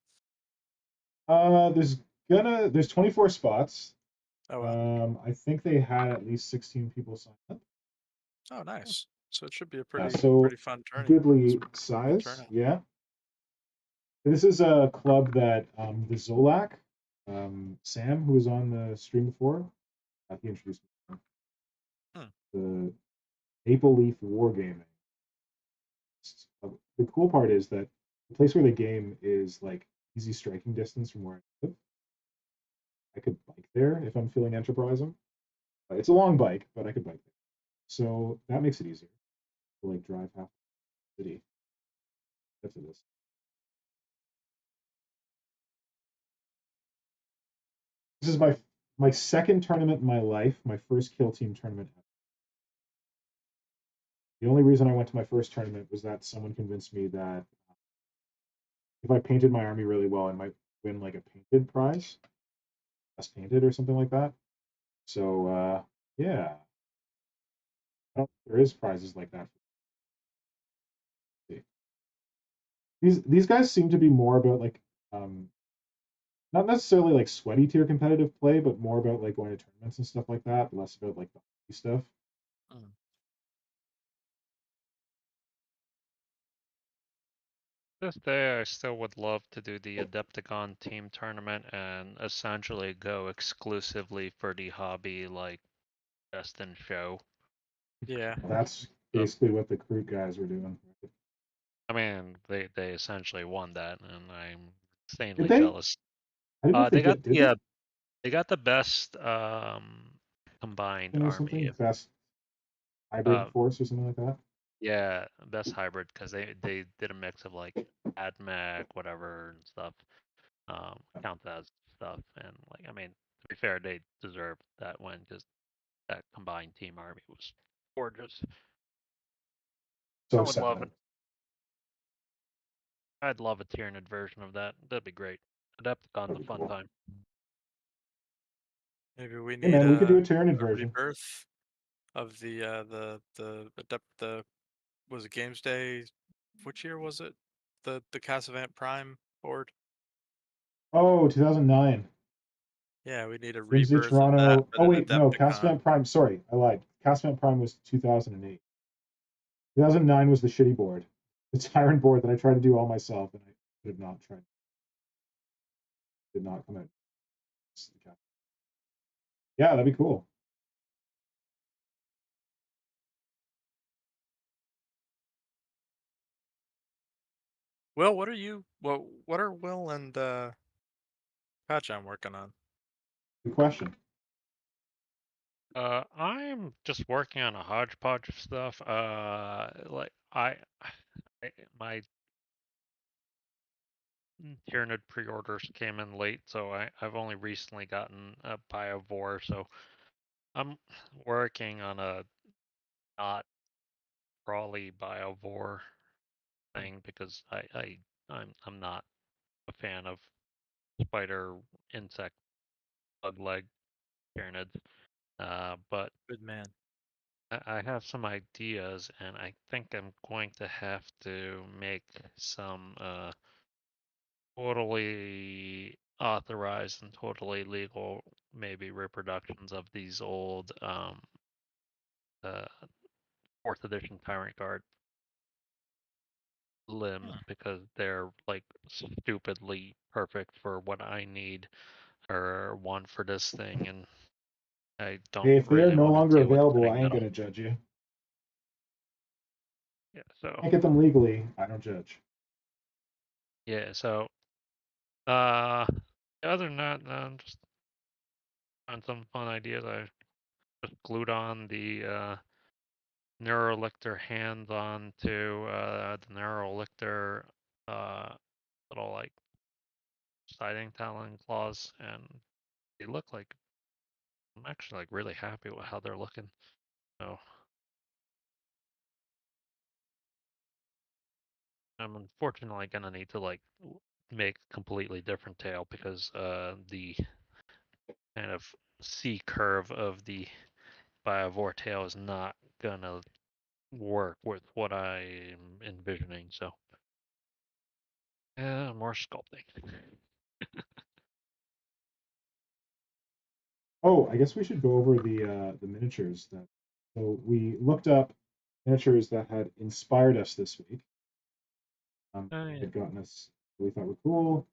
There's 24 spots. Oh, wow. I think they had at least 16 people sign up. Oh, nice. So it should be a Yeah, pretty so fun tournament. goodly Good size. turnout. Yeah. This is a club that the Zolak, Sam, who was on the stream before, he introduced me. The Maple Leaf Wargaming. The cool part is that the place where the game is like easy striking distance from where I live. I could bike there if I'm feeling enterprising. It's a long bike, but I could bike there. So that makes it easier to like drive half the city. Get to this. This is my second tournament in my life, my first kill team tournament. The only reason I went to my first tournament was that someone convinced me that if I painted my army really well, I might win like a painted prize, best painted or something like that. So yeah, there is prizes like that. These guys seem to be more about like not necessarily like sweaty tier competitive play, but more about like going to tournaments and stuff like that. Less about like the hockey stuff. This day, I still would love to do the Adepticon team tournament and essentially go exclusively for the hobby, like best in show. Yeah. That's basically what the Crew guys were doing. I mean, they essentially won that, and I'm Did insanely they? jealous. I didn't know if they did. Did they? They got the best combined Or army. something best hybrid force or something like that. Yeah, best hybrid because they did a mix of like AdMech, whatever and stuff, count as stuff, and like I mean, to be fair, they deserve that win because that combined team army was gorgeous. So I would love sad. it. I'd love a Tyranid version of that. That'd be great. Adepticon's a fun time. Maybe we Hey need man, we could do a a Tyranid version. rebirth of the was it Games Day? Which year was it? The Casavant Prime board. Oh, 2009. Yeah, we need a Wednesday, rebirth of that. Toronto. But Oh an wait, no, Adepticon. Casavant Prime. Sorry, I lied. Casavant Prime was 2008. 2009 was the shitty board, the Tyrant board that I tried to do all myself, and I did not try. Did not come out. Yeah, that'd be cool. Will, what are Will and Kajan working on? Good question. I'm just working on a hodgepodge of stuff. Like my Tyranid pre-orders came in late, so I've only recently gotten a Biovore, so I'm working on a not crawly Biovore thing because I'm not a fan of spider insect bug leg Tyranids. But Good man. I have some ideas, and I think I'm going to have to make some totally authorized and totally legal, maybe reproductions of these old fourth edition Tyrant Guard limbs because they're like stupidly perfect for what I need or want for this thing, and I don't Hey, if they are really no want to longer deal with available, setting I ain't that up. gonna judge you. Yeah, so Can't get them legally. I don't judge. yeah, so other than that, just on some fun ideas. I just glued on the Neurolictor hands onto the Neurolictor little like siding talon claws, and they look like I'm actually like really happy with how they're looking. So I'm unfortunately gonna need to like make a completely different tail because the kind of C curve of the Biovore tail is not gonna work with what I'm envisioning. So more sculpting. Oh, I guess we should go over the miniatures then. So we looked up miniatures that had inspired us this week. Oh, yeah. Had gotten us we thought were cool.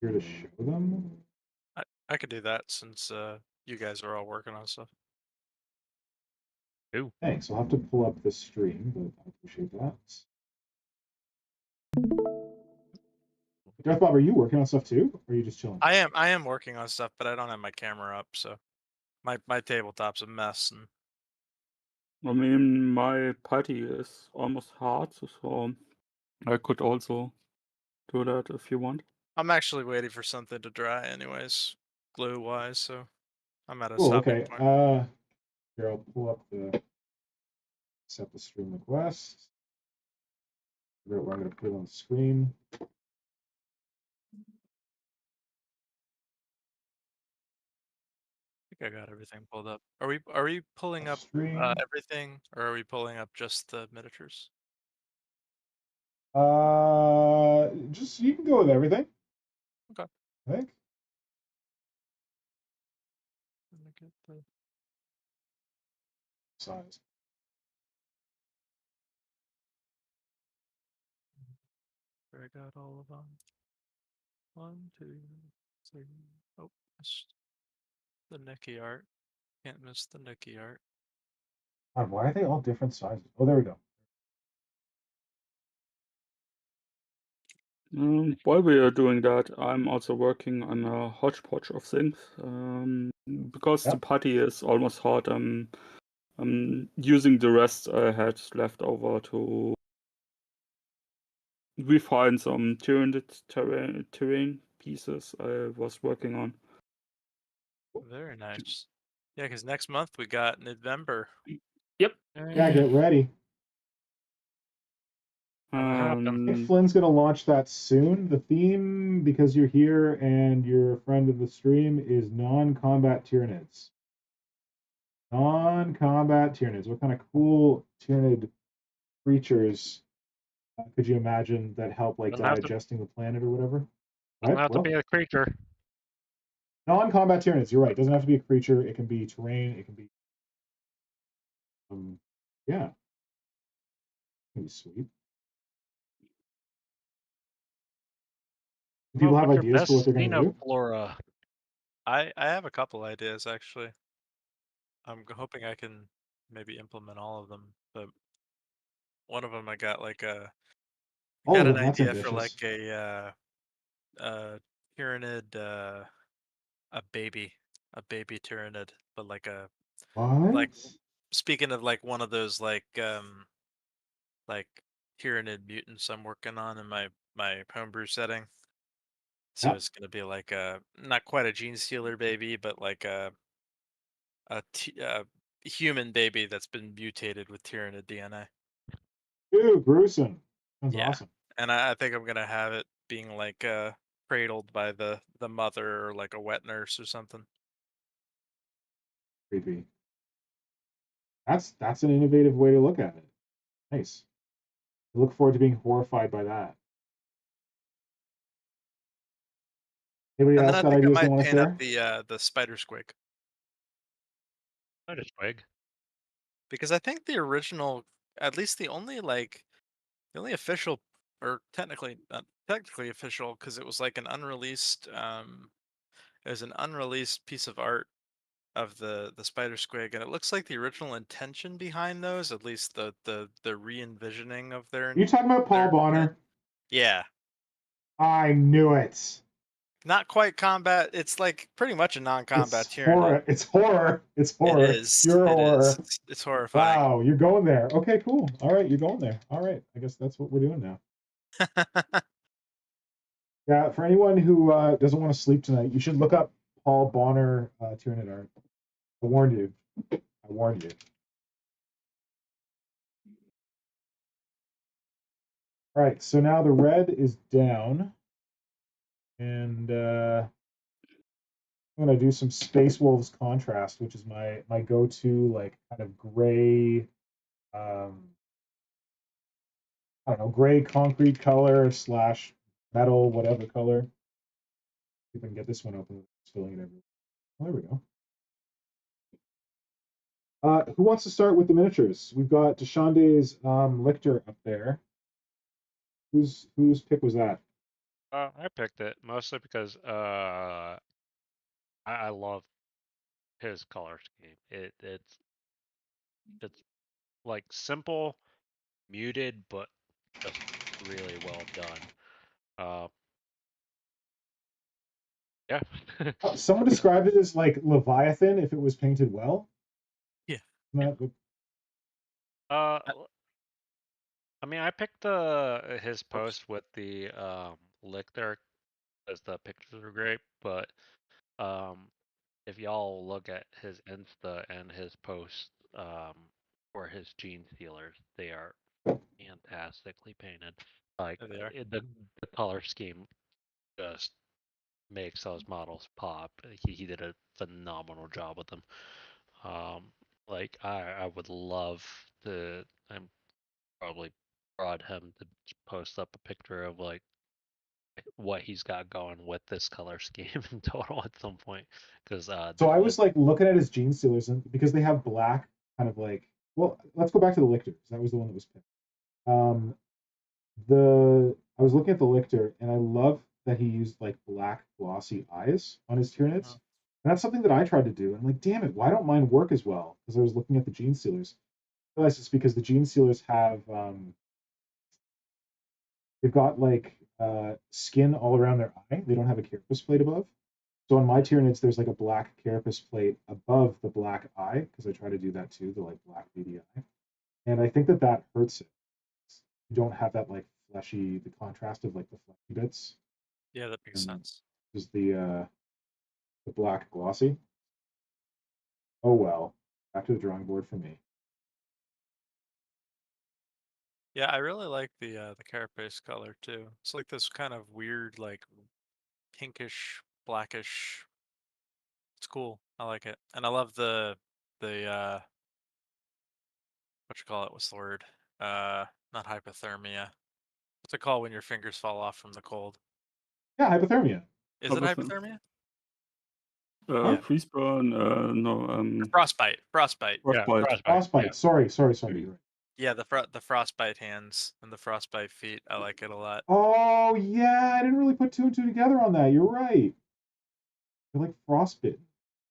Here to show them. I could do that since you guys are all working on stuff. Ooh. Thanks. I'll have to pull up the stream, but I appreciate that. DarthBob, are you working on stuff too, or are you just chilling? I am working on stuff, but I don't have my camera up, so my tabletop's a mess. And I mean, my putty is almost hard, so I could also do that if you want. I'm actually waiting for something to dry, anyways, glue wise. So I'm at a Cool. stopping Okay. point. Here I'll pull up the set the stream request. Figure out where I'm going to put it on the screen. I think I got everything pulled up. Are we pulling up Stream. everything, or are we pulling up just the miniatures? Just you can go with everything. Okay. I think. Let me get the Size. I got all of them. 1, 2, 3. Oh, missed the Nikki art. Can't miss the Nikki art. God, why are they all different sizes? Oh, there we go. While we are doing that, I'm also working on a hodgepodge of things. Because the Yep. putty is almost hard, I'm using the rest I had left over to refine some terrain pieces I was working on. Very nice. Yeah, because next month we got November. Yep. Yeah, get ready. I think Flynn's going to launch that soon. The theme, because you're here and you're a friend of the stream, is non-combat Tyranids. Non-combat Tyranids. What kind of cool Tyranid creatures could you imagine that help like digesting the planet or whatever? Doesn't have to be a creature. Non-combat Tyranids. You're right. It doesn't have to be a creature. It can be terrain. It can be. Yeah. That'd be sweet. Do people have ideas for what they're going to do? Flora. I have a couple ideas actually. I'm hoping I can maybe implement all of them, but one of them I got like a got an idea for like a Tyranid, a baby Tyranid, but like a What? like speaking of like one of those like Tyranid mutants I'm working on in my homebrew setting. So it's gonna be like a not quite a gene stealer baby, but like a human baby that's been mutated with Tyranid DNA. Dude, gruesome. Sounds Yeah, awesome. and I think I'm gonna have it being like cradled by the mother or like a wet nurse or something. Creepy. That's an innovative way to look at it. Nice. I look forward to being horrified by that. Anybody And else then I got think I ideas they might want to paint up share? the spider squig. Spider squig. Because I think the original, at least the only official, or technically not technically official, because it was like an unreleased it was an unreleased piece of art of the spider squig, and it looks like the original intention behind those, at least the re-envisioning of their. Are you talking about Paul Bonner? Yeah. I knew it. Not quite combat. It's like pretty much a non-combat It's Tyranid. horror. It's horror. It's horror. It is. Pure horror. It's horrifying. Wow, you're going there. Okay, cool. All right, you're going there. All right, I guess that's what we're doing now. Yeah, for anyone who doesn't want to sleep tonight, you should look up Paul Bonner Tyranid art. I warned you. I warned you. All right, so now the red is down, and I'm gonna do some Space Wolves contrast, which is my go-to like kind of gray, I don't know, gray concrete color slash metal, whatever color. See if I can get this one open, filling it everywhere. Oh, there we go. Who wants to start with the miniatures? We've got Dachande's Lictor up there. Whose pick was that? I picked it mostly because I love his color scheme. It's like simple, muted, but just really well done. Yeah. Someone described it as like Leviathan if it was painted well. Yeah. I mean, I picked his post with the Lictor because the pictures were great, but if y'all look at his Insta and his post for his gene sealers, they are fantastically painted. Like There they are. the color scheme just makes those models pop. He did a phenomenal job with them. Like I would love to. I'm probably brought him to post up a picture of like what he's got going with this color scheme in total at some point. Because so I was like looking at his gene sealers, and because they have black kind of like, well, let's go back to the Lictor. That was the one that was picked. I was looking at the Lictor, and I love that he used like black glossy eyes on his Tyranids. And that's something that I tried to do. I'm like, damn it, why don't mine work as well? Because I was looking at the gene sealers. I realized it's because the gene sealers have they've got like skin all around their eye. They don't have a carapace plate above. So on my Tyranids, there's like a black carapace plate above the black eye because I try to do that too, the like black beady eye. And I think that that hurts it. You don't have that like fleshy, the contrast of like the fleshy bits. Yeah, that makes sense. Is the black glossy. Oh well, back to the drawing board for me. Yeah, I really like the carapace color too. It's like this kind of weird, like pinkish, blackish. It's cool. I like it, and I love the what you call it? What's the word? Not hypothermia. What's it called when your fingers fall off from the cold? Yeah, hypothermia. Is it Hypothermia. hypothermia? Yeah. Freeze burn. No. Frostbite. Frostbite. Frostbite. Yeah, Frostbite. Yeah. Sorry. Yeah, the frostbite hands and the frostbite feet. I like it a lot. Oh yeah, I didn't really put two and two together on that. You're right. They're like frostbitten.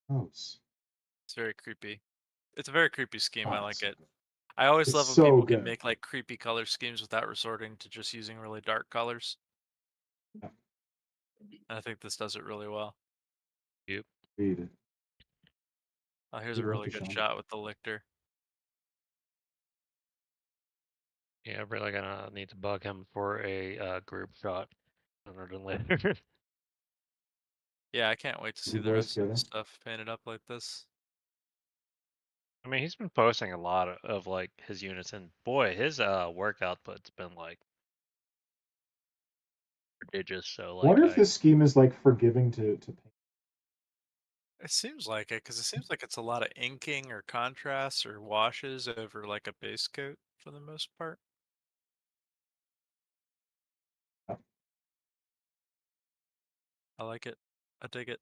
Gross. It's very creepy. It's a very creepy scheme. I like so it. I always It's love when so people good. can make like creepy color schemes without resorting to just using really dark colors. Yeah. And I think this does it really well. Yep. Read it. Oh, here's a really good shot with the Lictor. Yeah, I'm really gonna need to bug him for a group shot sooner than later. Yeah, I can't wait to see You the boys rest of together? the stuff painted up like this. I mean, he's been posting a lot of like his units, and boy, his work output's been like prodigious. So I like, wonder if this scheme is like forgiving to paint. It seems like it, because it seems like it's a lot of inking or contrasts or washes over like a base coat for the most part. Yeah. I like it. I dig it.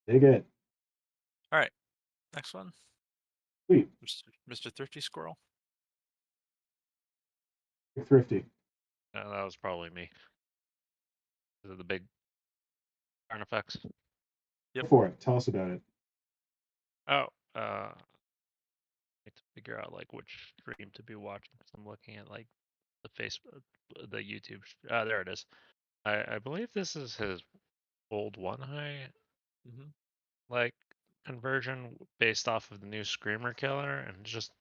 Dig it. All right, next one. Sweet. Mr. Thrifty Squirrel. Thrifty. that was probably me. These are the big turn effects. Yep. Go for it. Tell us about it. Oh, need to figure out like which stream to be watching. So I'm looking at like the Facebook, the YouTube. There it is. I believe this is his old one high like conversion based off of the new Screamer Killer, and just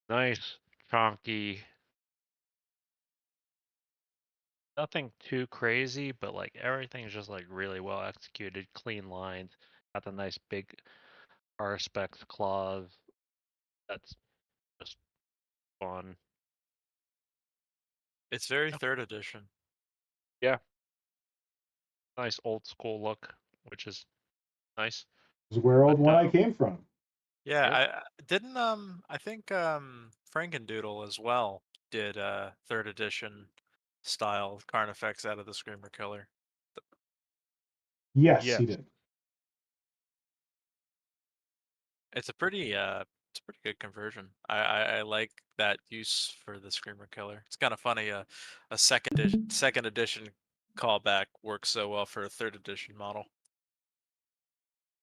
nice chunky Nothing too crazy, but like everything is just like really well executed, clean lines. Got the nice big R specs claws. That's just fun. It's very Yeah. 3rd edition. Yeah. Nice old school look, which is nice. This is where old But one I came from. Yeah, Yep. I didn't I think Frankendoodle as well did 3rd edition style Carnifex out of the Screamer Killer. Yes, Yes. he did. It's a pretty good conversion. I like that use for the Screamer Killer. It's kind of funny a second edition callback works so well for a 3rd edition model.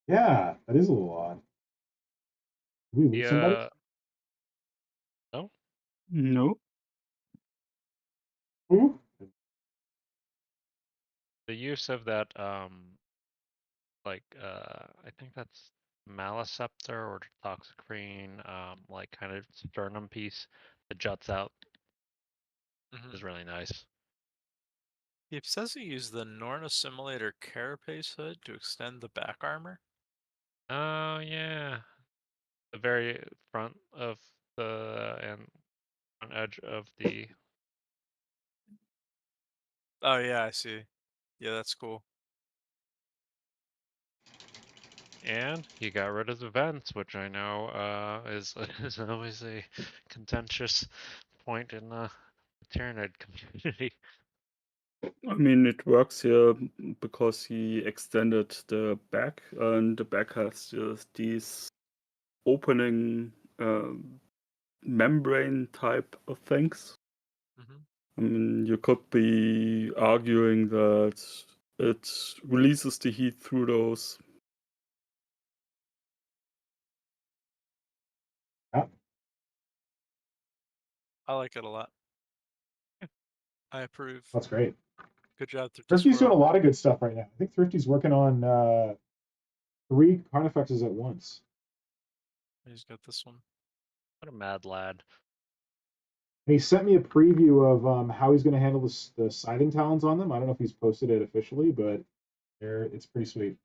Yeah, that is a little odd. Did we lose somebody? No. No. Who? The use of that like I think that's Maliceptor or Toxicrene, like kind of sternum piece that juts out is really nice. It says you use the Norn Assimilator Carapace hood to extend the back armor. Oh yeah. The very front of the and front edge of the Oh yeah, I see. Yeah, that's cool. and he got rid of the vents, which I know is is always a contentious point in the Tyranid community. I mean, it works here because he extended the back, and the back has just these opening membrane type of things. I mean, you could be arguing that it releases the heat through those. Yeah, I like it a lot. I approve. that's great. Good job, Thrifty's doing a Squirrel. lot of good stuff right now. I think Thrifty's working on 3 Carnifexes at once. He's got this one. What a mad lad. And he sent me a preview of how he's going to handle the siding talons on them. I don't know if he's posted it officially, but it's pretty sweet.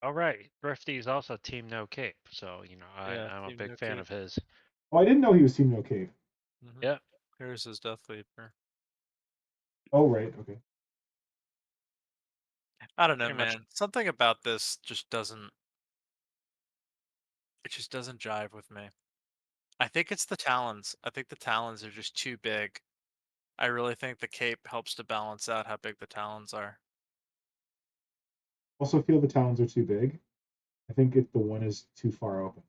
All right, Thrifty is also Team No Cape, so you know Yeah, I'm a Team big No fan Cape. of his. Oh, I didn't know he was Team No Cave. Yeah. Here's his Death Leaper. Oh, right. Okay. I don't know, Pretty much. man. Something about this just doesn't. It just doesn't jive with me. I think it's the talons. I think the talons are just too big. I really think the cape helps to balance out how big the talons are. Also feel the talons are too big. I think the one is too far open.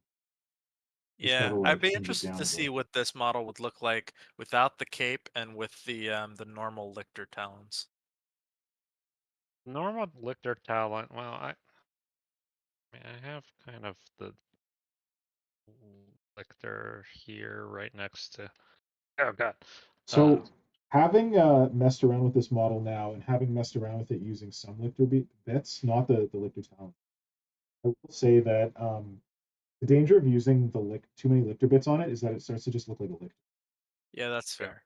Just Yeah, gotta I'd like be hinge it interested down to a see bit. what this model would look like without the cape and with the normal lictor talons. Normal Lictor talent. Well, I mean, I have kind of the Lictor here right next to. Oh god. So having messed around with this model now and having messed around with it using some lictor bits, not the lictor talent, I will say that the danger of using too many lictor bits on it is that it starts to just look like a lictor. Yeah, that's Yeah. fair.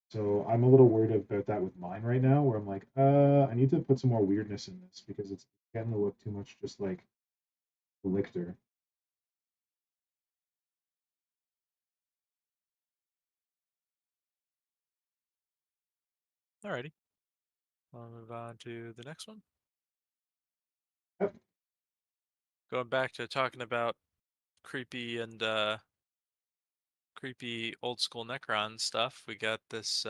So I'm a little worried about that with mine right now, where I'm like, I need to put some more weirdness in this because it's getting to look too much just like a lictor. Alrighty. I'll move on to the next one. Yep. Going back to talking about creepy and creepy old school Necron stuff, we got this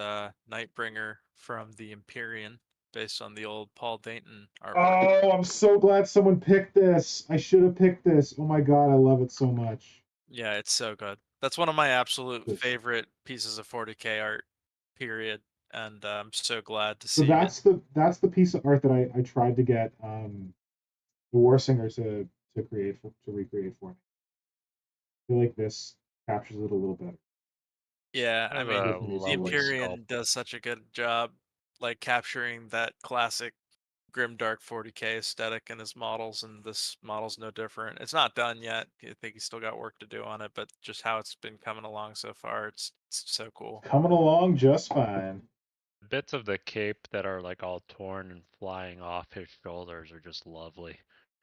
Nightbringer from the Empyrean based on the old Paul Dayton artwork. Oh, I'm so glad someone picked this. I should have picked this. Oh my god, I love it so much. Yeah, it's so good. That's one of my absolute This. favorite pieces of 40K art, period. And I'm so glad to So see it. that's the piece of art that I tried to get the War Singer to recreate for me. I feel like this captures it a little better. Yeah, I I have mean, a With me, the so, lovely like, Empyrean sculpt. does such a good job, like capturing that classic grimdark 40K aesthetic in his models, and this model's no different. It's not done yet. I think he's still got work to do on it, but just how it's been coming along so far, it's so cool. coming along just fine. Bits of the cape that are like all torn and flying off his shoulders are just lovely.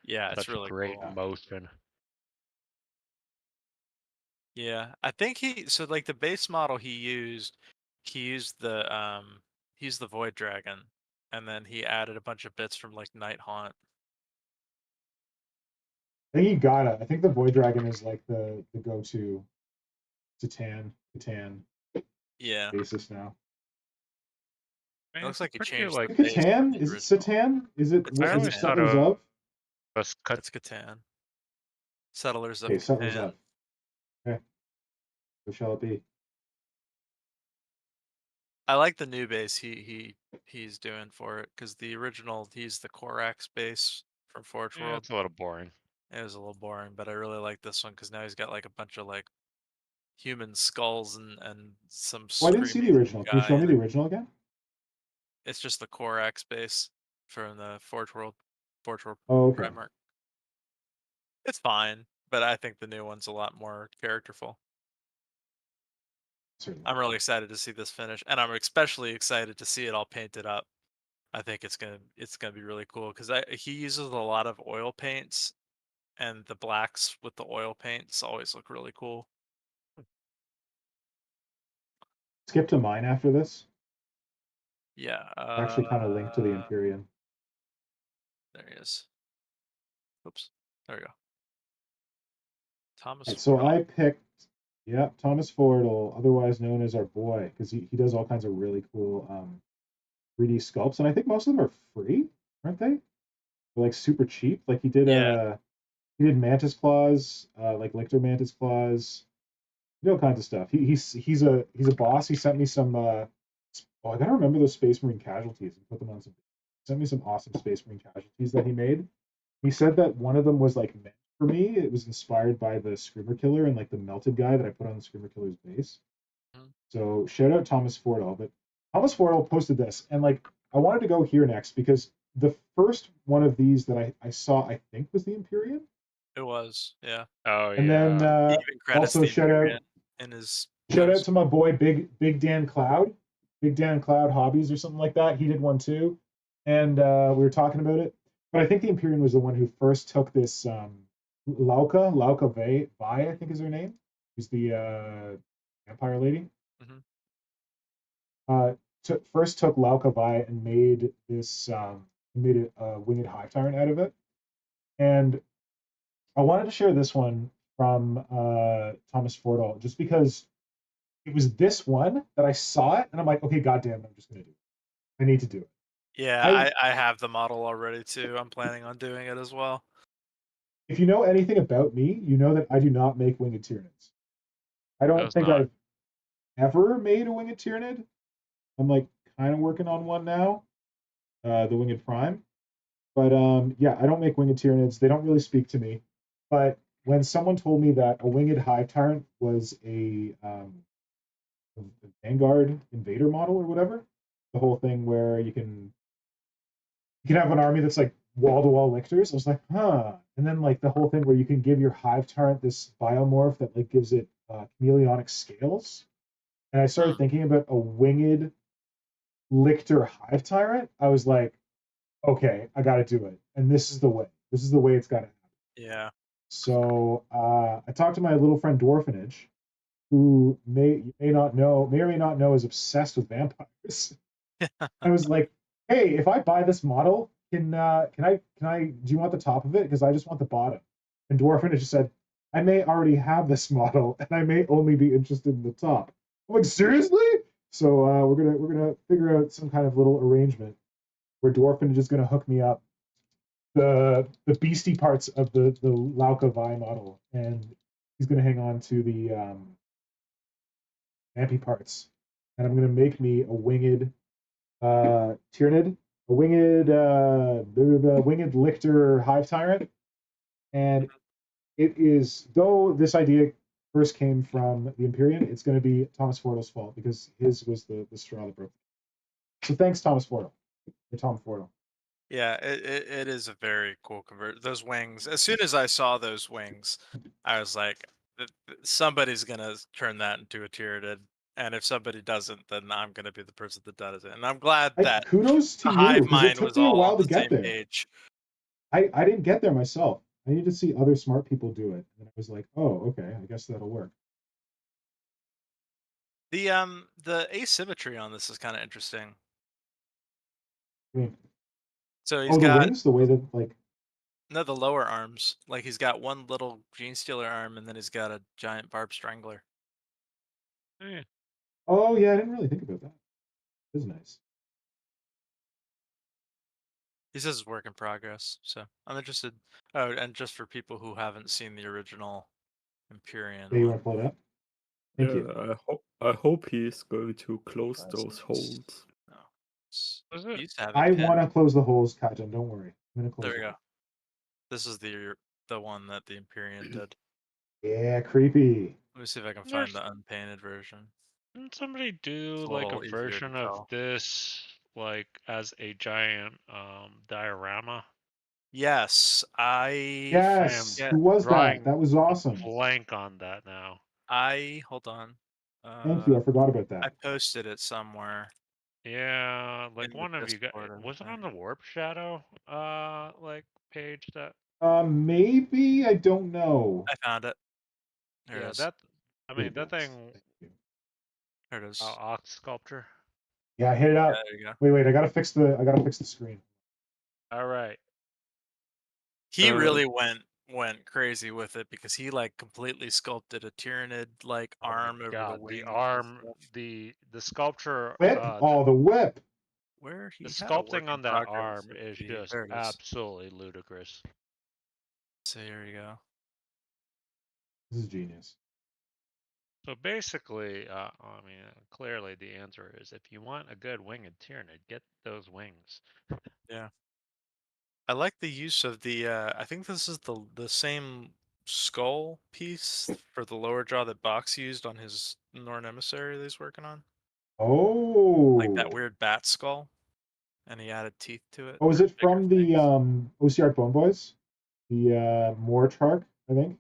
Yeah, it's Such really great cool. motion. Yeah, I think so like the base model he used the Void Dragon, and then he added a bunch of bits from like Night Haunt. I think you gotta. I think the Void Dragon is like the go-to Catan Yeah, basis now. I it mean, looks it's a like he pretty changed like. the base from Catan? the Is it original. Catan? Is it It's I is it always Catan. thought Settlers of? us cut. It's Catan. Settlers of Okay, Settlers Catan. of. Okay, what shall it be? I like the new base he's doing for it, because the original he's the Korax base from Forge Yeah, World. it's a little boring. It was a little boring, but I really like this one because now he's got like a bunch of like human skulls and some Oh, I didn't see the screaming original. Can you guy. show me the original again? It's just the Korax base from the Forge World Oh, okay. Primarch. It's fine, but I think the new one's a lot more characterful. Certainly. I'm really excited to see this finish, and I'm especially excited to see it all painted up. I think it's gonna be really cool because he uses a lot of oil paints, and the blacks with the oil paints always look really cool. Skip to mine after this. Yeah. Actually, kind of linked to the Empyrean. There he is. Oops. There we go. Thomas Right, so Fordle. I picked, yeah, Thomas Fordle, otherwise known as our boy, because he does all kinds of really cool 3D sculpts, and I think most of them are free, aren't they? They're like super cheap. Like Yeah. he did Mantis Claws, like Lictor Mantis Claws, all kinds of stuff. He's a boss. He sent me some. Oh, I gotta remember those Space Marine casualties and put them on some. Sent me some awesome Space Marine casualties that he made. He said that one of them was like meant for me. It was inspired by the Screamer Killer and like the melted guy that I put on the Screamer Killer's base. Mhm. So shout out Thomas Fordall. But Thomas Fordall posted this, and like I wanted to go here next because the first one of these that I saw, I think, was the Empyrean. It was. Yeah. Oh And then yeah. He even credits also the Empyrean in his shout out post. to my boy Big Dan Cloud, Big Dan Cloud Hobbies or something like that. He did one too, and we were talking about it. But I think the Empyrean was the one who first took this Lauka Vi, I think is her name. Who's the vampire lady. Mhm. First took Lauka Vi and made this made a winged hive tyrant out of it. And I wanted to share this one from Thomas Fordall just because it was this one that I saw it and I'm like, okay, goddamn, I'm just gonna do it. I need to do it. Yeah, I have the model already too. I'm planning on doing it as well. If you know anything about me, you know that I do not make winged Tyranids. I don't Does think not. I've ever made a winged Tyranid. I'm like kind of working on one now, the winged Prime. But yeah, I don't make winged Tyranids. They don't really speak to me. But when someone told me that a winged hive tyrant was a Vanguard invader model or whatever, the whole thing where you can have an army that's like wall to wall lictors. I was like, huh. And then like the whole thing where you can give your hive tyrant this biomorph that like gives it chameleonic scales. And I started thinking about a winged lictor hive tyrant. I was like, okay, I got to do it. And this is the way. This is the way it's got to happen. Yeah. So I talked to my little friend Dwarfenage, who may or may not know is obsessed with vampires. I was like, hey, if I buy this model, can I do you want the top of it? Because I just want the bottom. And Dwarfenage just said, I may already have this model and I may only be interested in the top. I'm like, seriously? So we're gonna figure out some kind of little arrangement where Dwarfenage is gonna hook me up the beastie parts of the Lauka Vi model, and he's gonna hang on to the vampy parts, and I'm gonna make me a winged Tyranid, a winged lictor hive tyrant, and it is though this idea first came from the Empyrean, it's going to be Thomas Fordle's fault because his was the straw that broke. So thanks, Thomas Fordle, or Tom Fordle. Yeah, it is a very cool convert. Those wings. As soon as I saw those wings, I was like, somebody's gonna turn that into a Tyranid. and if somebody doesn't, then I'm gonna be the person that does it. And I'm glad I, that kudos to the you, hive because it mind took was me a all while on to the get same there. page. I didn't get there myself. I need to see other smart people do it. And I was like, oh, okay, I guess that'll work. The asymmetry on this is kind of interesting. I mean, So he's the got wings, the way that like the lower arms. Like he's got one little gene stealer arm, and then he's got a giant barb strangler. oh yeah, I didn't really think about that. It is nice. He says it's work in progress, so I'm interested. Oh, and just for people who haven't seen the original Empyrean Yeah, you one. want to pull it up? Thank you. I hope he's going to close That's those nice. holes. No. It's, Was you it? used to have it I pinned. want to close the holes, Kajan. Don't worry. I'm gonna close There we it. go. This is the one that the Empyrean did. Yeah, creepy. Let me see if I can There's- find the unpainted version. Didn't somebody do It's a like a little easier to version of tell. this, like as a giant diorama? Yes, Yes. Yeah, Who was that? drawing That was awesome. blank on that now. hold on. Thank you. I forgot about I that. posted it somewhere. Yeah, like In the one of you guys Discord, I was it on think. the Warp Shadow like page that Maybe, I don't know. I found it. There yeah it is. that I Here mean it that goes. thing Thank you. There it is. ox sculpture. Yeah, hit it Yeah, up. there you go. Wait, I gotta fix the screen. All right. He really went crazy with it because he like completely sculpted a Tyranid like arm over the God, wings. the and arm, stuff. the sculpture, Whip? Oh, the whip. Where he the had a work sculpting in on that progress, arm it is would be- just there it is. absolutely ludicrous. So here you go. This is genius. So basically, I mean, clearly the answer is if you want a good winged Tyranid, get those wings. Yeah. I like the use of the I think this is the same skull piece for the lower jaw that Box used on his Norn emissary that he's working on. Oh. Like that weird bat skull. And he added teeth to it. Oh, is or it bigger from the things. OCR Bone Boys? The Morchark, I think.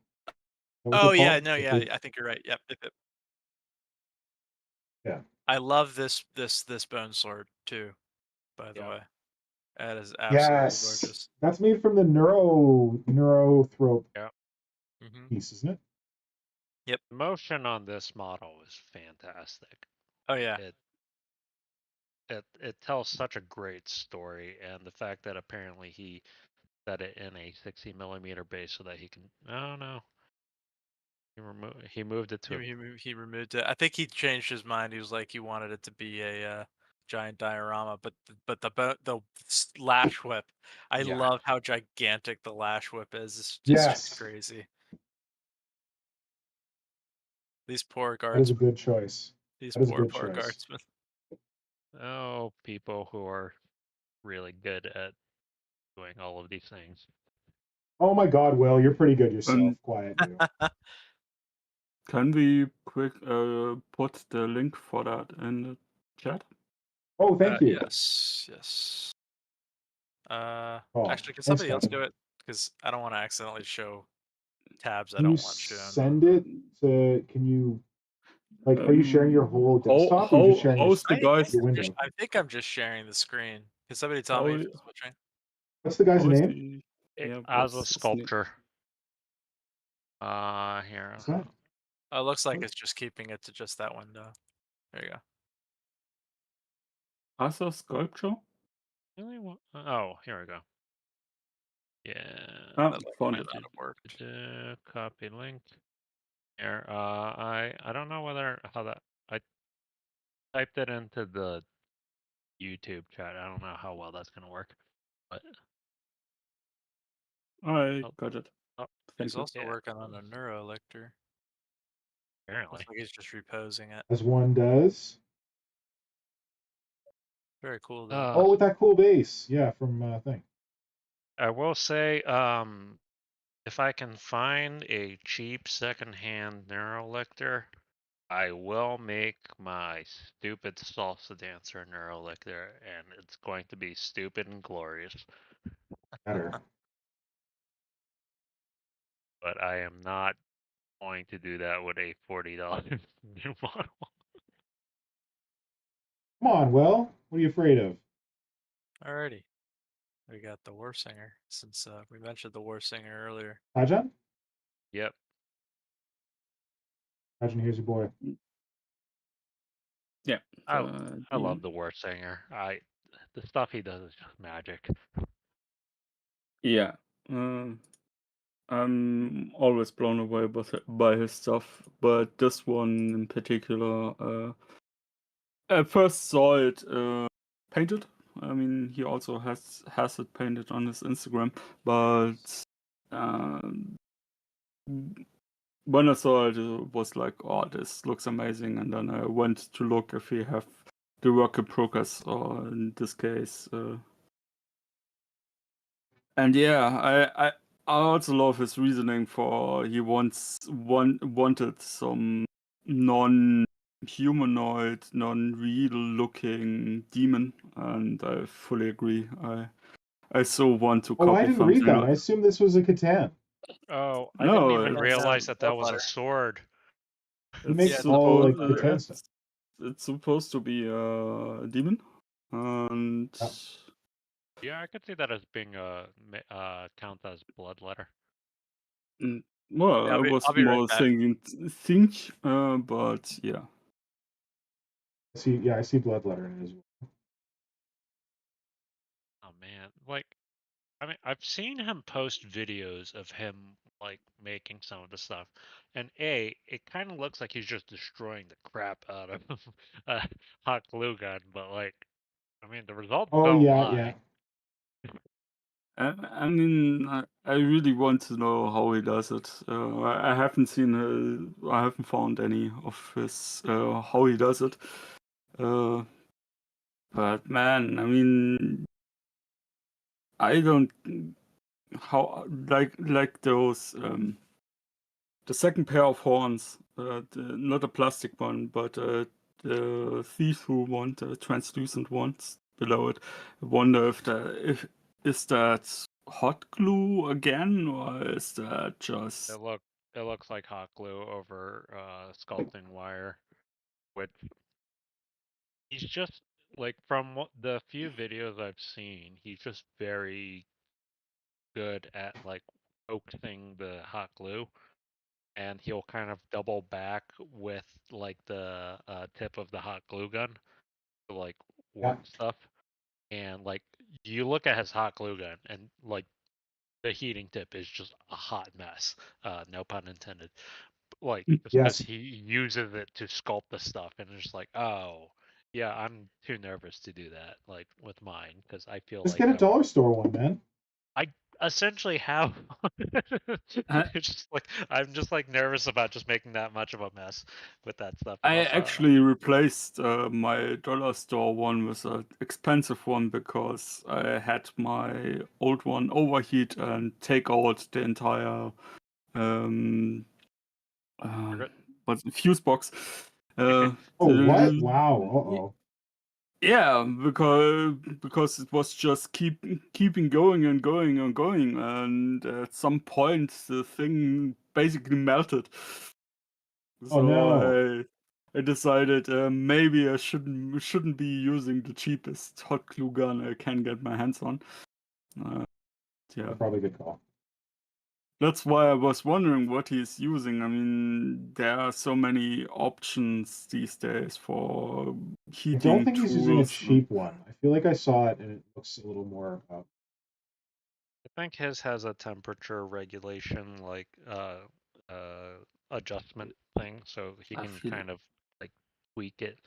Is that what Oh they're yeah, called? no, The yeah, big- I think you're right. Yep. Yeah. I love this bone sword too, by the Yeah. way. That is absolutely gorgeous. That's made from the neurothrope Yeah. piece, isn't it? Yep. The motion on this model is fantastic. Oh yeah. It tells such a great story, and the fact that apparently he set it in a 60mm base so that he can. Oh no. He moved it to. He removed it. I think he changed his mind. He was like he wanted it to be a giant diorama, but the lash whip. I Yeah. love how gigantic the lash whip is. It's just crazy. These poor That is a guardsmen. good choice. These That is a poor good choice. guardsmen. Oh, people who are really good at doing all of these things. Oh my God, Will, you're pretty good yourself. Quiet you. Can we quick put the link for that in the chat? Oh, thank you. Yes. Oh, actually, can thanks, somebody else Kajan. do it? Because I don't want to accidentally show tabs I Can you don't want shown. send it to? Can you? Like, are you sharing your whole desktop, or are you just sharing how's the guys? your window? I think I'm just sharing the screen. Can somebody tell me if it's switching? What's the guy's How is name? As a what's his name? sculpture. Here. What's that? Oh, it looks like it's just keeping it to just that window. There you go. As a sculpture? Really? Oh, here we go. Yeah. Ah, found it. Copy link. Here. I don't know how that. I typed it into the YouTube chat. I don't know how well that's gonna work, but I got it. Oh, He's you. also working on a neuroelector. apparently. Looks like he's just reposing it. As one does. Very cool though. Oh, with that cool base, yeah, from thing. I will say, if I can find a cheap secondhand neuroelector, I will make my stupid salsa dancer neuroelector, and it's going to be stupid and glorious. Better. But I am not going to do that with a $40 new model. Come on, Will. What are you afraid of? Alrighty. We got the War Singer, since we mentioned the War Singer earlier. Kajan? Yep. Kajan, here's your boy. Yeah. I the- love the War Singer. The stuff he does is just magic. Yeah. I'm always blown away by his stuff, but this one in particular, I first saw it painted. I mean, he also has it painted on his Instagram, but when I saw it, it was like, oh, this looks amazing. And then I went to look if he have the work in progress, or in this case. And yeah, I also love his reasoning for he wanted some non-humanoid, non-real looking demon, and I fully agree. I so want to Oh, I copy didn't read something that. I assumed this was a Catan. Oh, I No, didn't even it's- realize that that was a Bloodletter. sword. He makes It's all like supposed Catan stuff. it's supposed to be a demon, and Yeah. Yeah, I could see that as being count as bloodletter. well, Yeah, I was I'll be right more back. thinking, but yeah. I see Bloodletter in it as well. Oh man, like, I mean, I've seen him post videos of him like making some of the stuff, and it kind of looks like he's just destroying the crap out of a hot glue gun, but like, I mean, the results Oh don't yeah, lie. yeah. I mean, I really want to know how he does it. I haven't seen, I haven't found any of his how he does it. But man, I mean, I don't how like those the second pair of horns, not a plastic one, but the see-through one, the translucent ones below it. I wonder if is that hot glue again, or is that just It looks like hot glue over sculpting wire, which he's just like from the few videos I've seen, he's just very good at like coaxing the hot glue, and he'll kind of double back with like the tip of the hot glue gun to like work stuff. And like you look at his hot glue gun, and like the heating tip is just a hot mess. No pun intended. Like just because Yes. he uses it to sculpt the stuff, and it's just like, oh yeah, I'm too nervous to do that. Like with mine, because I feel Just like get a dollar store one, man. I essentially have. I It's just like I'm just like nervous about just making that much of a mess with that stuff. And I also, actually replaced my dollar store one with an expensive one because I had my old one overheat and take out the entire um, Margaret? what's fuse box. Oh, what? The- Wow. Uh-oh. yeah, because it was just keeping going and going and going, and at some point the thing basically melted. Oh, no. So I decided maybe I shouldn't be using the cheapest hot glue gun I can get my hands on. Yeah, Probably a good call. that's why I was wondering what he's using. I mean, there are so many options these days for I heating don't think he's using a tools. cheap one. I feel like I saw it and it looks a little more. I think his has a temperature regulation like adjustment thing, so he I can feel kind of like tweak it.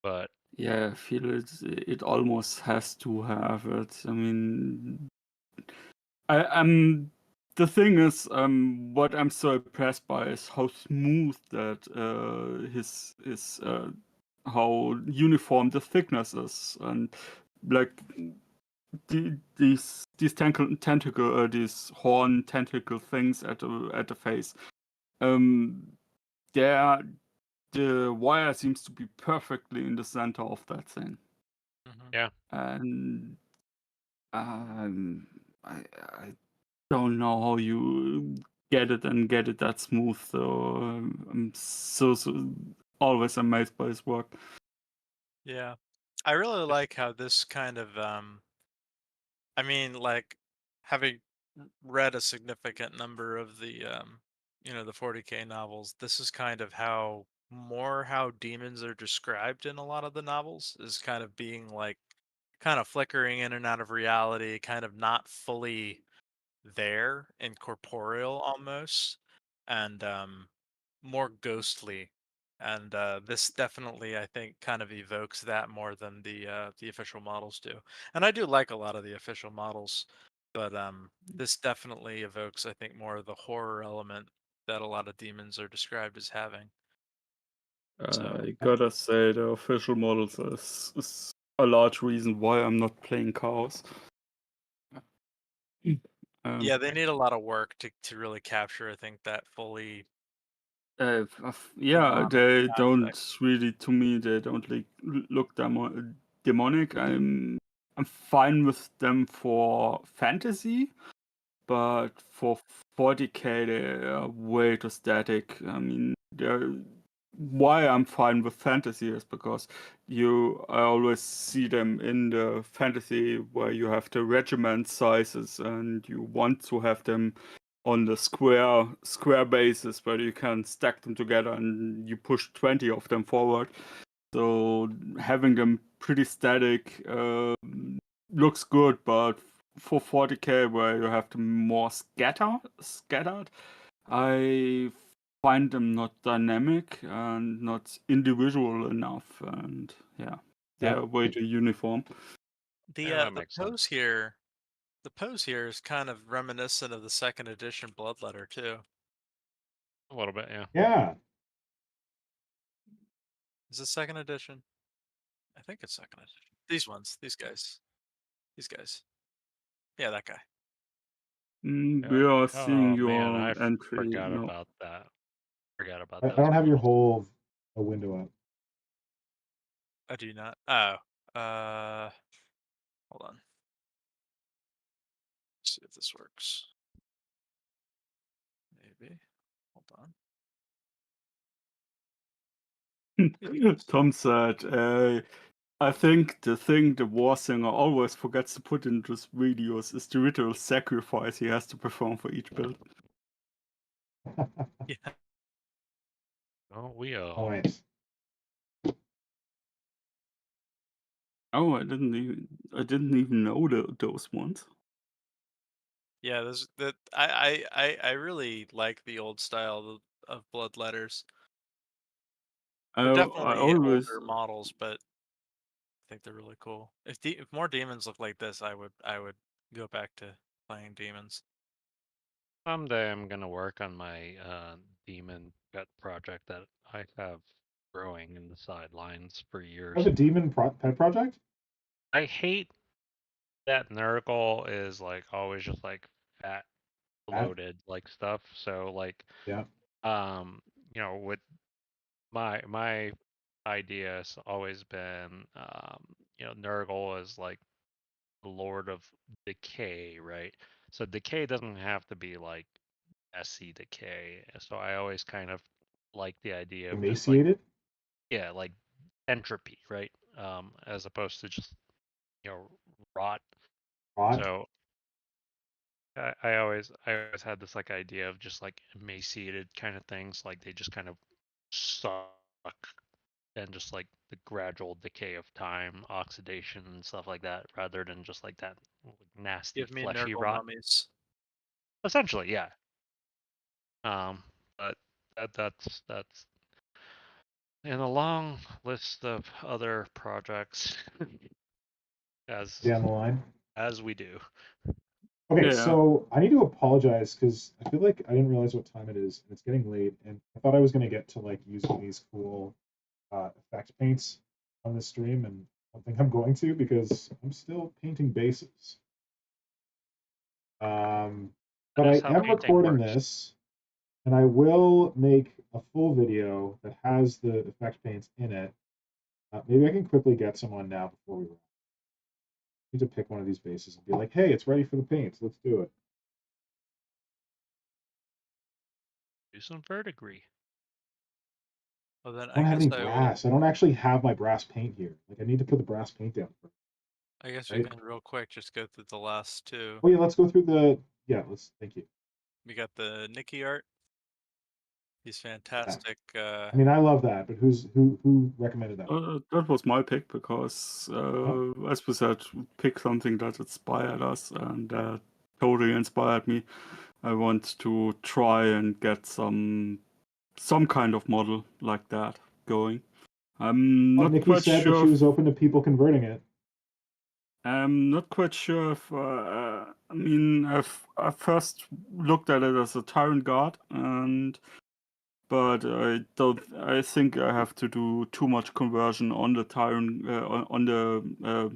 But Yeah, I feel it almost has to have it. I mean, I'm the thing is, what I'm so impressed by is how smooth that his how uniform the thickness is, and like these tentacle these horn tentacle things at the face. There the wire seems to be perfectly in the center of that thing. yeah, And I don't know how you get it that smooth. So I'm so always amazed by his work. Yeah, I really like how this kind of I mean, like, having read a significant number of the the 40K novels, this is kind of how demons are described in a lot of the novels, is kind of being like kind of flickering in and out of reality, kind of not fully there, incorporeal almost, and more ghostly. And this definitely, I think, kind of evokes that more than the official models do. And I do like a lot of the official models, but this definitely evokes, I think, more of the horror element that a lot of demons are described as having. So I gotta say, the official models is a large reason why I'm not playing Chaos. yeah, they need a lot of work to really capture, I think, that fully Yeah, demonic they don't aspect. really, to me, they don't look demonic. I'm fine with them for fantasy, but for 40K they are way too static. I mean, why I'm fine with fantasy is because I always see them in the fantasy where you have the regiment sizes and you want to have them on the square basis where you can stack them together and you push 20 of them forward. So having them pretty static looks good, but for 40K where you have them more scattered, I find them not dynamic and not individual enough, and yeah, they're way too uniform. Yeah, that The makes sense. the pose here is kind of reminiscent of the second edition Bloodletter too. A little bit, yeah. Yeah. Is it second edition? I think it's second edition. These ones, these guys. Yeah, that guy. We are seeing Oh man, your I entry. forgot No, about that. Forgot about I those don't have your models. whole window up. I do not. Oh, hold on. Let's see if this works. Maybe. Hold on. Tom said, I think the thing the war singer always forgets to put in his videos is the ritual sacrifice he has to perform for each build. Yeah. Oh, we All right. Oh, I didn't even know those ones. Yeah, there's that. I really like the old style of Bloodletters. They're I definitely always older models, but I think they're really cool. If more demons look like this, I would go back to playing demons. someday I'm gonna work on my demon pet project that I have growing in the sidelines for I have years. a demon pet project. I hate that Nurgle is like always just like fat That, bloated like stuff. So like yeah. with my idea has always been Nurgle is like the Lord of Decay, right? So decay doesn't have to be like messy decay. So I always kind of like the idea of just like Emaciated. like entropy, right? As opposed to just rot. Rot. So I always had this like idea of just like emaciated kind of things, like they just kind of suck and just like the gradual decay of time, oxidation and stuff like that, rather than just like that nasty Give me fleshy Nurgle rot. mummies. Essentially, yeah. But that's in a long list of other projects Down the line. as we do. Okay, Yeah. so I need to apologize because I feel like I didn't realize what time it is, and it's getting late, and I thought I was gonna get to like using these cool effect paints on the stream, and I don't think I'm going to because I'm still painting bases. But That I is how am painting recording works. this, and I will make a full video that has the effect paints in it. Maybe I can quickly get some on now before we run. I need to pick one of these bases and be like, hey, it's ready for the paints. Let's do it. Do some verdigris. Well, then I don't have any I will. brass. I don't actually have my brass paint here. Like, I need to put the brass paint down first. I guess Right. we can real quick just go through the last two. Oh yeah, let's go through the. Yeah, let's. Thank you. We got the Nikki art. He's fantastic. I mean, I love that, but who recommended that? That was my pick because, as we said, pick something that inspired us and that totally inspired me. I want to try and get some kind of model like that going. I'm Well, not Nikki quite said that sure. she was open to people converting it. I'm not quite sure if. I mean, I first looked at it as a Tyrant Guard, but I don't. I think I have to do too much conversion on the Tyrant on the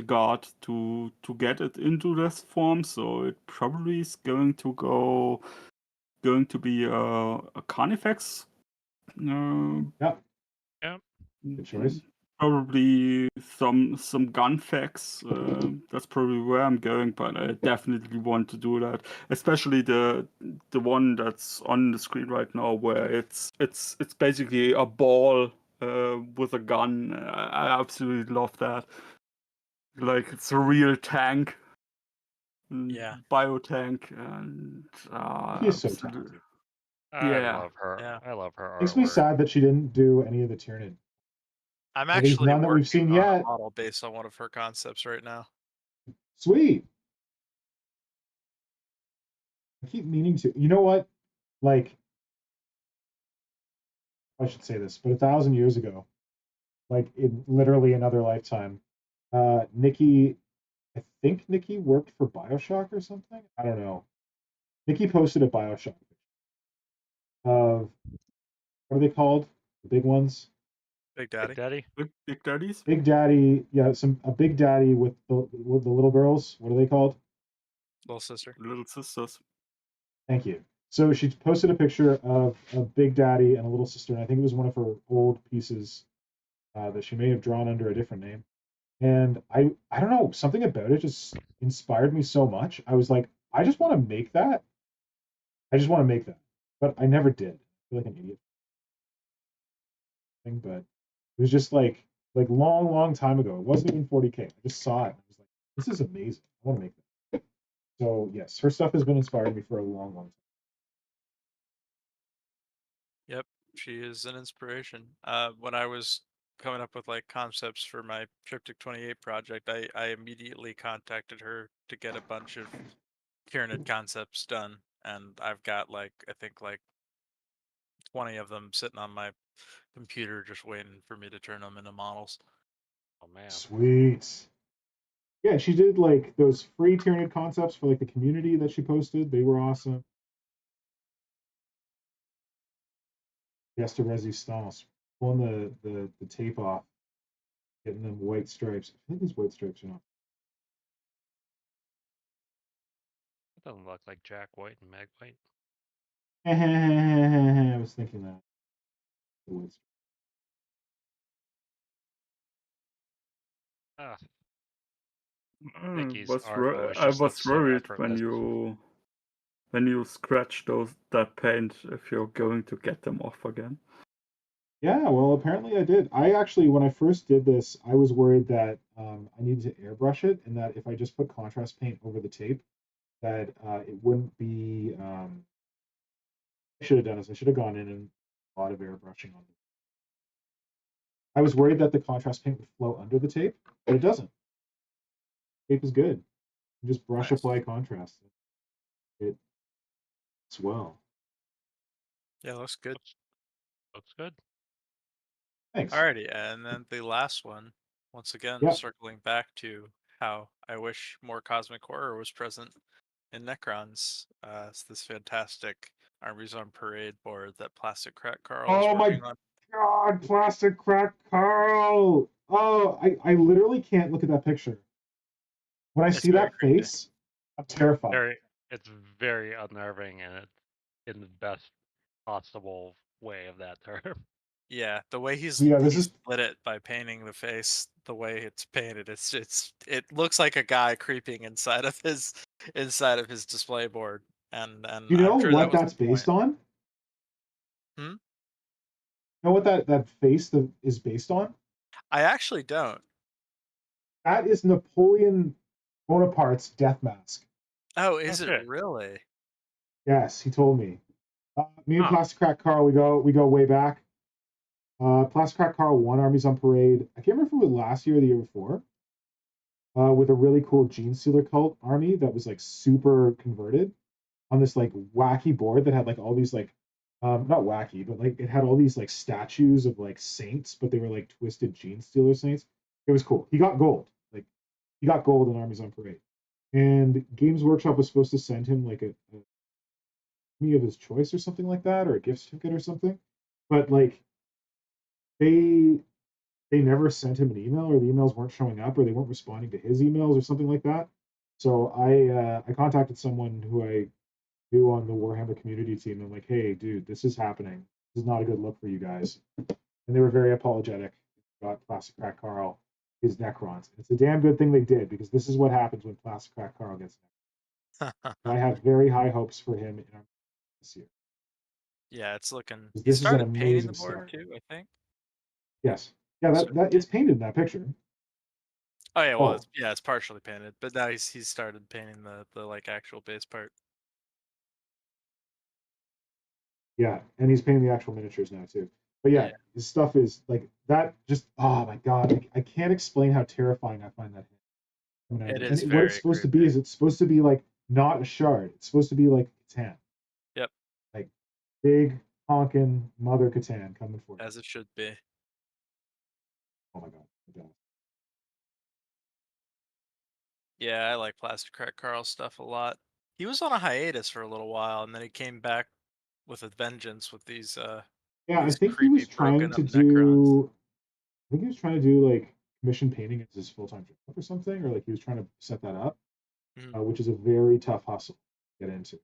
Guard to get it into this form. So it probably is going to be a Carnifex. Yeah, Yeah. good choice. Probably some gun facts. That's probably where I'm going, but I definitely want to do that. Especially the one that's on the screen right now, where it's basically a ball with a gun. I absolutely love that. Like it's a real tank, Yeah. biotank, and She's so absolutely. talented. I Yeah. love her. Yeah. I love her Makes me artwork. sad that she didn't do any of the Tyranid. I'm At least actually none that we've seen working on a yet. model based on one of her concepts right now. Sweet. I keep meaning to. You know what? Like, I should say this, but 1,000 years ago, like in literally another lifetime, Nikki, I think Nikki worked for Bioshock or something. I don't know. Nikki posted a Bioshock of what are they called? The big ones. Big Daddy. Big Daddy. Big Daddies. Big Daddy, yeah, a Big Daddy with the little girls. What are they called? Little sister. Little sisters. Thank you. So she posted a picture of a Big Daddy and a little sister, and I think it was one of her old pieces that she may have drawn under a different name. And I don't know, something about it just inspired me so much. I was like, I just want to make that. I just want to make that, but I never did. I feel like an idiot. But it was just like long time ago. It wasn't even 40K. I just saw it. I was like, this is amazing. I want to make that. So yes, her stuff has been inspiring me for a long time. Yep, she is an inspiration. When I was coming up with like concepts for my Triptych 28 project, I immediately contacted her to get a bunch of Tyranid concepts done, and I've got like I think like 20 of them sitting on my computer just waiting for me to turn them into models. Oh man. Sweet. Yeah, she did like those free Tyranid concepts for like the community that she posted. They were awesome. Yes, to Resistance. Pulling the tape off, getting them white stripes. I think these white stripes are not. That doesn't look like Jack White and Meg White. I was thinking that. Ah, I Nikki's art always I just looks was so worried effortless. when you scratch that paint if you're going to get them off again. Yeah, well, apparently I did. I actually, when I first did this, I was worried that I needed to airbrush it, and that if I just put contrast paint over the tape, that it wouldn't be. I should have done this. I should have gone in and a lot of airbrushing on it. I was worried that the contrast paint would flow under the tape, but it doesn't. Tape is good. You just brush Nice. apply contrast. It's well. Yeah, looks good. Looks good. Thanks. Alrighty, and then the last one, once again, Yeah. circling back to how I wish more cosmic horror was present in Necrons. It's this fantastic Armies on Parade board that Plastic Crack Carl is Oh my working on. God, plastic crack Carl. Oh, I literally can't look at that picture. When I It's see very that creepy. face, I'm terrified. It's very unnerving, and it's in the best possible way of that term. Yeah, the way he's Yeah, this is lit it by painting the face, the way it's painted, it looks like a guy creeping inside of his display board, and Do you know I'm sure what that was that's the point. based on? Hmm? know what that face that is based on? I actually don't. That is Napoleon Bonaparte's death mask. Oh, is Oh, it shit. really? Yes, he told me. Me and Huh. Plastic Crack Carl, we go way back. Plastic Crack Carl won Armies on Parade. I can't remember if it was last year or the year before. With a really cool Gene Stealer cult army that was like super converted on this like wacky board that had like all these like not wacky, but like it had all these like statues of like saints, but they were like twisted Gene Stealer saints. It was cool. He got gold. Like he got gold in Armies on Parade. And Games Workshop was supposed to send him like a me of his choice or something like that, or a gift certificate or something. But like they they never sent him an email, or the emails weren't showing up, or they weren't responding to his emails or something like that. So I contacted someone who I knew on the Warhammer community team. I'm like, hey, dude, this is happening. This is not a good look for you guys. And they were very apologetic. Got Plastic Crack Carl his Necrons. It's a damn good thing they did, because this is what happens when Plastic Crack Carl gets Necrons. I have very high hopes for him in this year. Yeah, it's looking. He This is an started painting the amazing board start. too, I think. Yes. Yeah, that it's painted in that picture. Oh yeah, well, Oh. it's partially painted, but now he's started painting the like actual base part. Yeah, and he's painting the actual miniatures now too. But yeah, Yeah. his stuff is like that. Just oh my god, I can't explain how terrifying I find that. It And is what it's very supposed to be creepy. is it's supposed to be like not a shard. It's supposed to be like Catan. Yep, Like big honking mother Catan coming for you. as it should be. Oh my god. Yeah, I like Plastic Crack Carl stuff a lot. He was on a hiatus for a little while, and then he came back with a vengeance with Yeah, I these think he was creepy trying broken to up Necrons. do. I think he was trying to do like commission painting as his full time job or something, or like he was trying to set that up, Mhm. which is a very tough hustle to get into.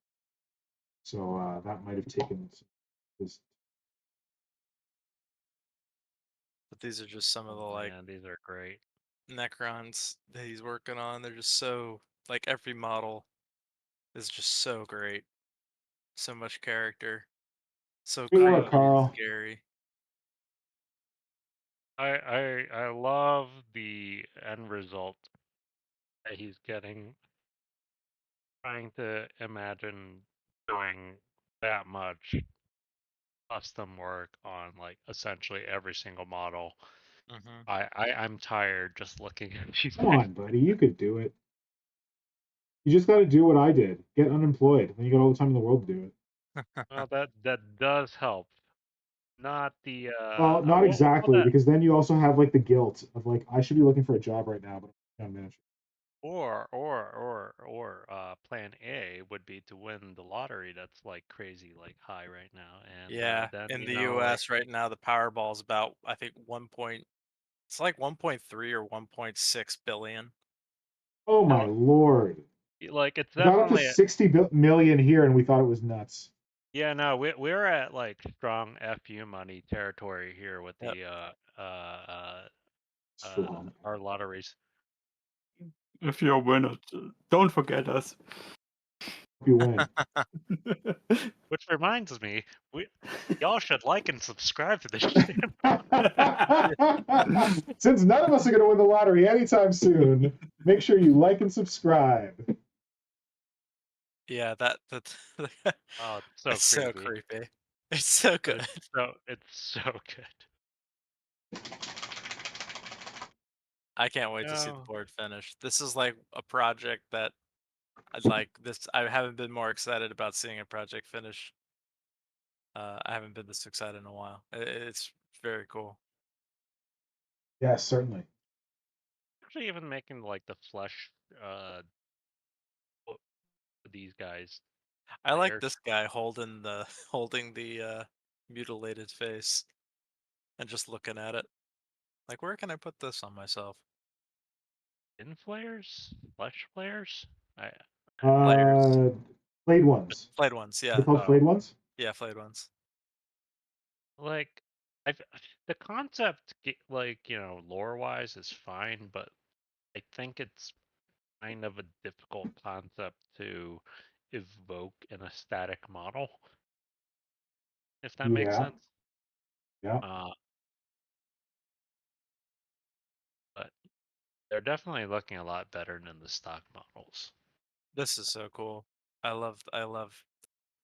So that might have taken his. But these are just some of the like Man, these are great. Necrons that he's working on. They're just so like every model is just so great, so much character, so Good I work, creepy and Carl. scary. I love the end result that he's getting. Trying to imagine doing that much custom work on like essentially every single model. Hmm I'm tired just looking at these Come things. on, buddy, you could do it. You just got to do what I did. Get unemployed. Then you got all the time in the world to do it. Well, that does help. Not the Well, not what we'll call exactly, that, because then you also have like the guilt of like I should be looking for a job right now, but I'm on miniature. or plan A would be to win the lottery. That's like crazy, like high right now, and Yeah, then in you the know like U.S. right now, the Powerball's about I think it's like 1.3 or 1.6 billion. Oh you my know, lord! like it's It got up to definitely 60 million here, and we thought it was nuts. yeah, no, we're at like strong FU money territory here with Yep. the Strong. our lotteries. If you're a winner, don't forget us. Hope you win. Which reminds me, y'all should like and subscribe to this channel. Since none of us are going to win the lottery anytime soon, make sure you like and subscribe. Yeah, that Oh, it's it's so so creepy. creepy. It's so But good. it's so good. I can't wait to see the No. board finish. This is like a project that I'd like this. I haven't been more excited about seeing a project finish. I haven't been this excited in a while. It's very cool. Yes, certainly. Actually, even making like the flesh these guys. I like Hair this guy holding the holding the mutilated face and just looking at it. Like, where can I put this on myself? skin flares, flesh flares. I Players, Flayed ones. flayed ones. Are they Yeah, called flayed ones? yeah, flayed ones. like I the concept like lore wise is fine, but I think it's kind of a difficult concept to evoke in a static model, if that makes Yeah. sense. Yeah. But they're definitely looking a lot better than the stock models. This is so cool. I love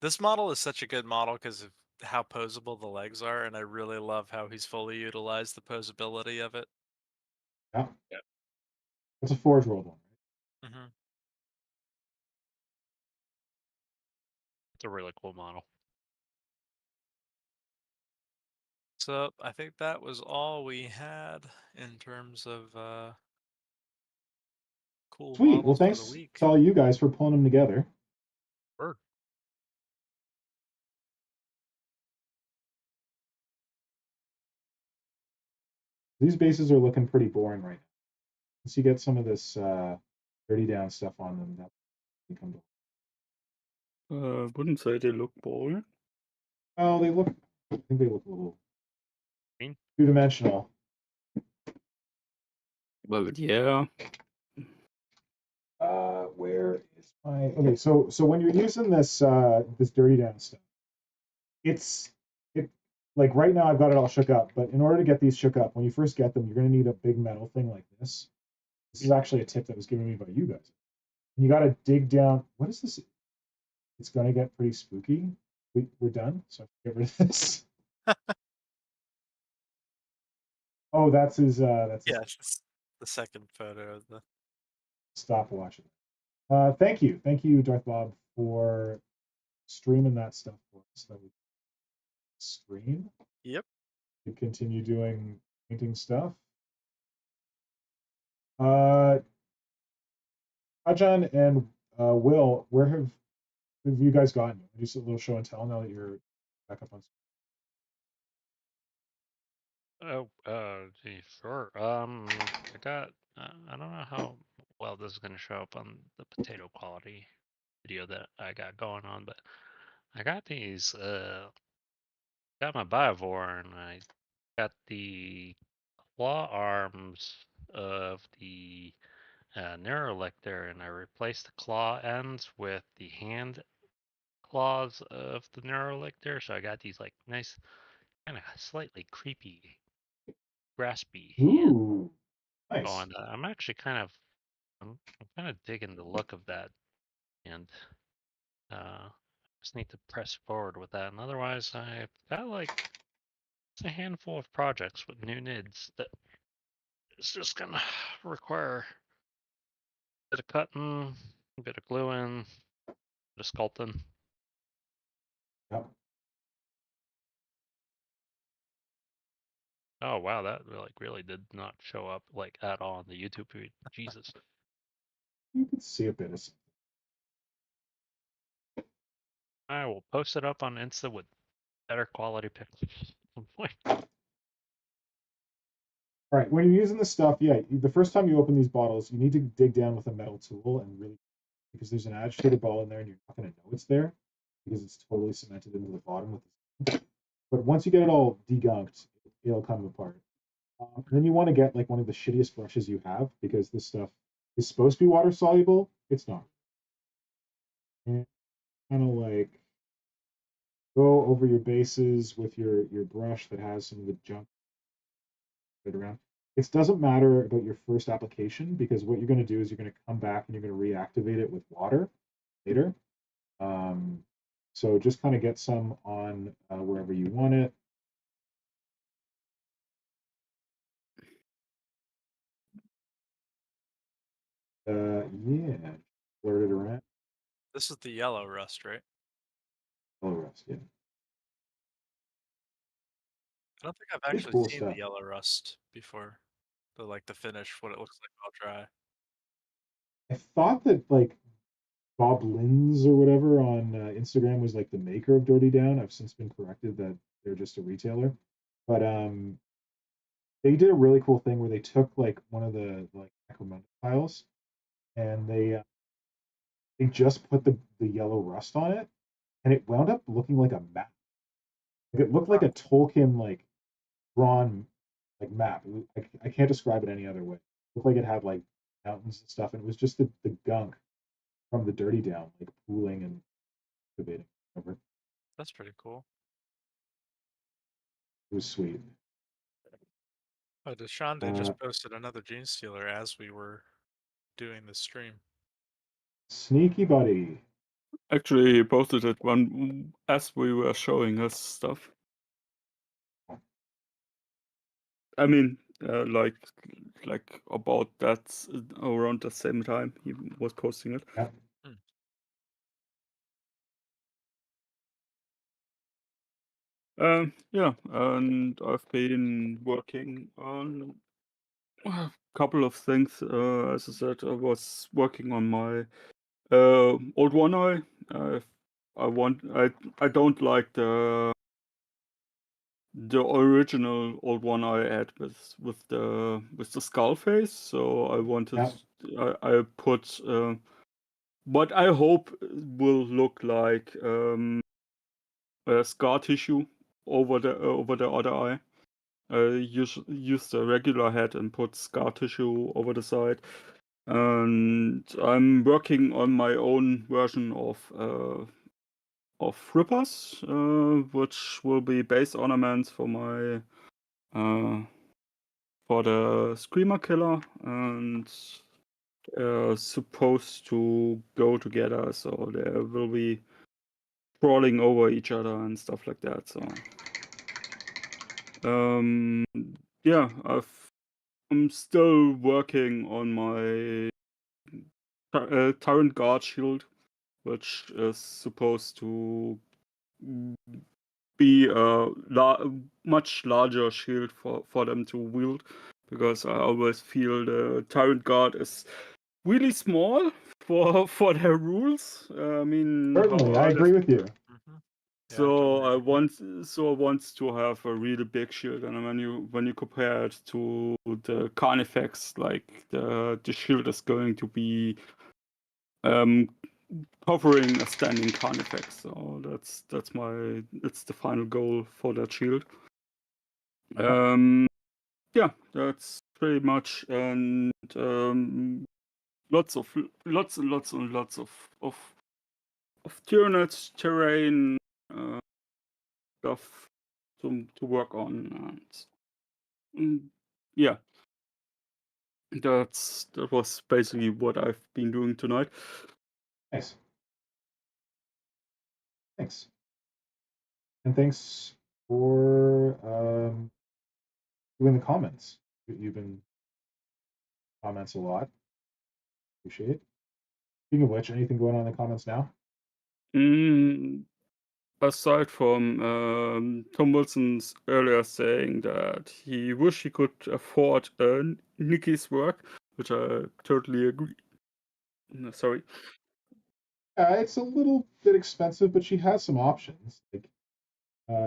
this model is such a good model because of how posable the legs are, and I really love how he's fully utilized the posability of it. Yeah. Yeah. It's a forge rolled one, right? Hmm. It's a really cool model. So I think that was all we had in terms of cool Sweet. Well, models for the thanks week. to all you guys for pulling them together. Word. These bases are looking pretty boring right now. Once you get some of this dirty down stuff on them, that become. Wouldn't say they look boring. Oh, they look. I think they look a little Green? two-dimensional. Well, yeah. Where is my? Okay, so when you're using this this dirty down stuff, it like right now I've got it all shook up, but in order to get these shook up, when you first get them, you're gonna need a big metal thing like this. This is actually a tip that was given me by you guys. And you got to dig down. What is this? It's gonna get pretty spooky. We're done, so I can get rid of this. Oh, that's his. That's his Yes, the second photo of the. stopwatch. Thank you, DarthBob, for streaming that stuff for us. That we stream. Yep. To continue doing painting stuff. Kajan and Will, where have you guys gotten? Just a little show and tell now that you're back up on. Oh, gee, sure. I got. I don't know how well this is gonna show up on the potato quality video that I got going on, but I got these. Got my Biovore, and I got the claw arms of the Neurolictor, and I replaced the claw ends with the hand claws of the Neurolictor. So I got these like nice, kind of slightly creepy, graspy hands. Ooh, nice. Going. I'm actually I'm kind of digging the look of that, and just need to press forward with that. And otherwise, I've got like a handful of projects with new NIDs that it's just gonna require a bit of cutting, a bit of gluing, a bit of sculpting. Yep. Oh wow, that really did not show up like at all on the YouTube feed. Jesus. You can see a bit of. I will post it up on Insta with better quality pictures. All right, when you're using this stuff, yeah, the first time you open these bottles, you need to dig down with a metal tool and really, because there's an agitated ball in there and you're not going to know it's there because it's totally cemented into the bottom with this. But once you get it all degunked, it'll come apart. And then you want to get like one of the shittiest brushes you have because this stuff is supposed to be water soluble. It's not. And kind of like go over your bases with your brush that has some of the junk around. It doesn't matter about your first application because what you're going to do is you're going to come back and you're going to reactivate it with water later. So just kind of get some on wherever you want it. Yeah, blurt it around. This is the yellow rust, right? All the rest, yeah. I don't think I've Pretty actually cool seen stuff. the yellow rust before. The finish, what it looks like while dry. I thought that like Bob Lins or whatever on Instagram was like the maker of Dirty Down. I've since been corrected that they're just a retailer, but they did a really cool thing where they took like one of the like Necromunda tiles and they just put the yellow rust on it, and it wound up looking like a map. Like, it looked like a Tolkien like drawn like map. I can't describe it any other way. It looked like it had like mountains and stuff, and it was just the gunk from the Dirty Down like pooling and debating over. That's pretty cool. It was sweet. Oh, Dachande just posted another Gene Stealer as we were doing the stream. Sneaky buddy. Actually, he posted it one as we were showing us stuff. I mean, like about that around the same time he was posting it. Yeah. Yeah, and I've been working on a couple of things. As I said, I was working on my old one eye. I don't like the original old one I had with the skull face. So I wanted I put what I hope will look like scar tissue over the other eye. Use the regular head and put scar tissue over the side. And I'm working on my own version of rippers, which will be base ornaments for my for the Screamer Killer, and supposed to go together, so they will be crawling over each other and stuff like that. So yeah, I'm still working on my Tyrant Guard shield, which is supposed to be a much larger shield for them to wield, because I always feel the Tyrant Guard is really small for their rules. I mean, Certainly, I agree with you. Mm-hmm. Yeah, So I totally. want to have a really big shield, and when you compare it to the Carnifex, like the shield is going to be covering a standing Carnifex. So that's the final goal for that shield. Yeah, that's pretty much, and lots of Tyranid terrain stuff to work on, and yeah, that was basically what I've been doing tonight. Nice. Thanks. And thanks for doing the comments. You've been comments a lot. Appreciate it. Speaking of which, anything going on in the comments now? Aside from Tom Wilson's earlier saying that he wish he could afford Nikki's work, which I totally agree. No, sorry. It's a little bit expensive, but she has some options. Like,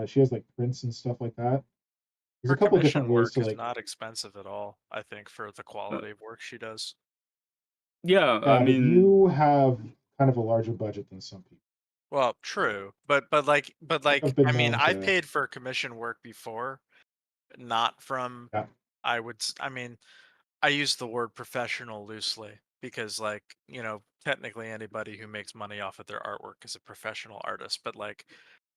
she has like prints and stuff like that. There's Her a couple of commission different ways work to is like. not expensive at all, I think, for the quality of work she does. Yeah, I mean, you have kind of a larger budget than some people. Well, true, but like I've been I mean, known I to- paid for commission work before, not from. Yeah. I mean, I use the word professional loosely because, like, you know, technically anybody who makes money off of their artwork is a professional artist, but like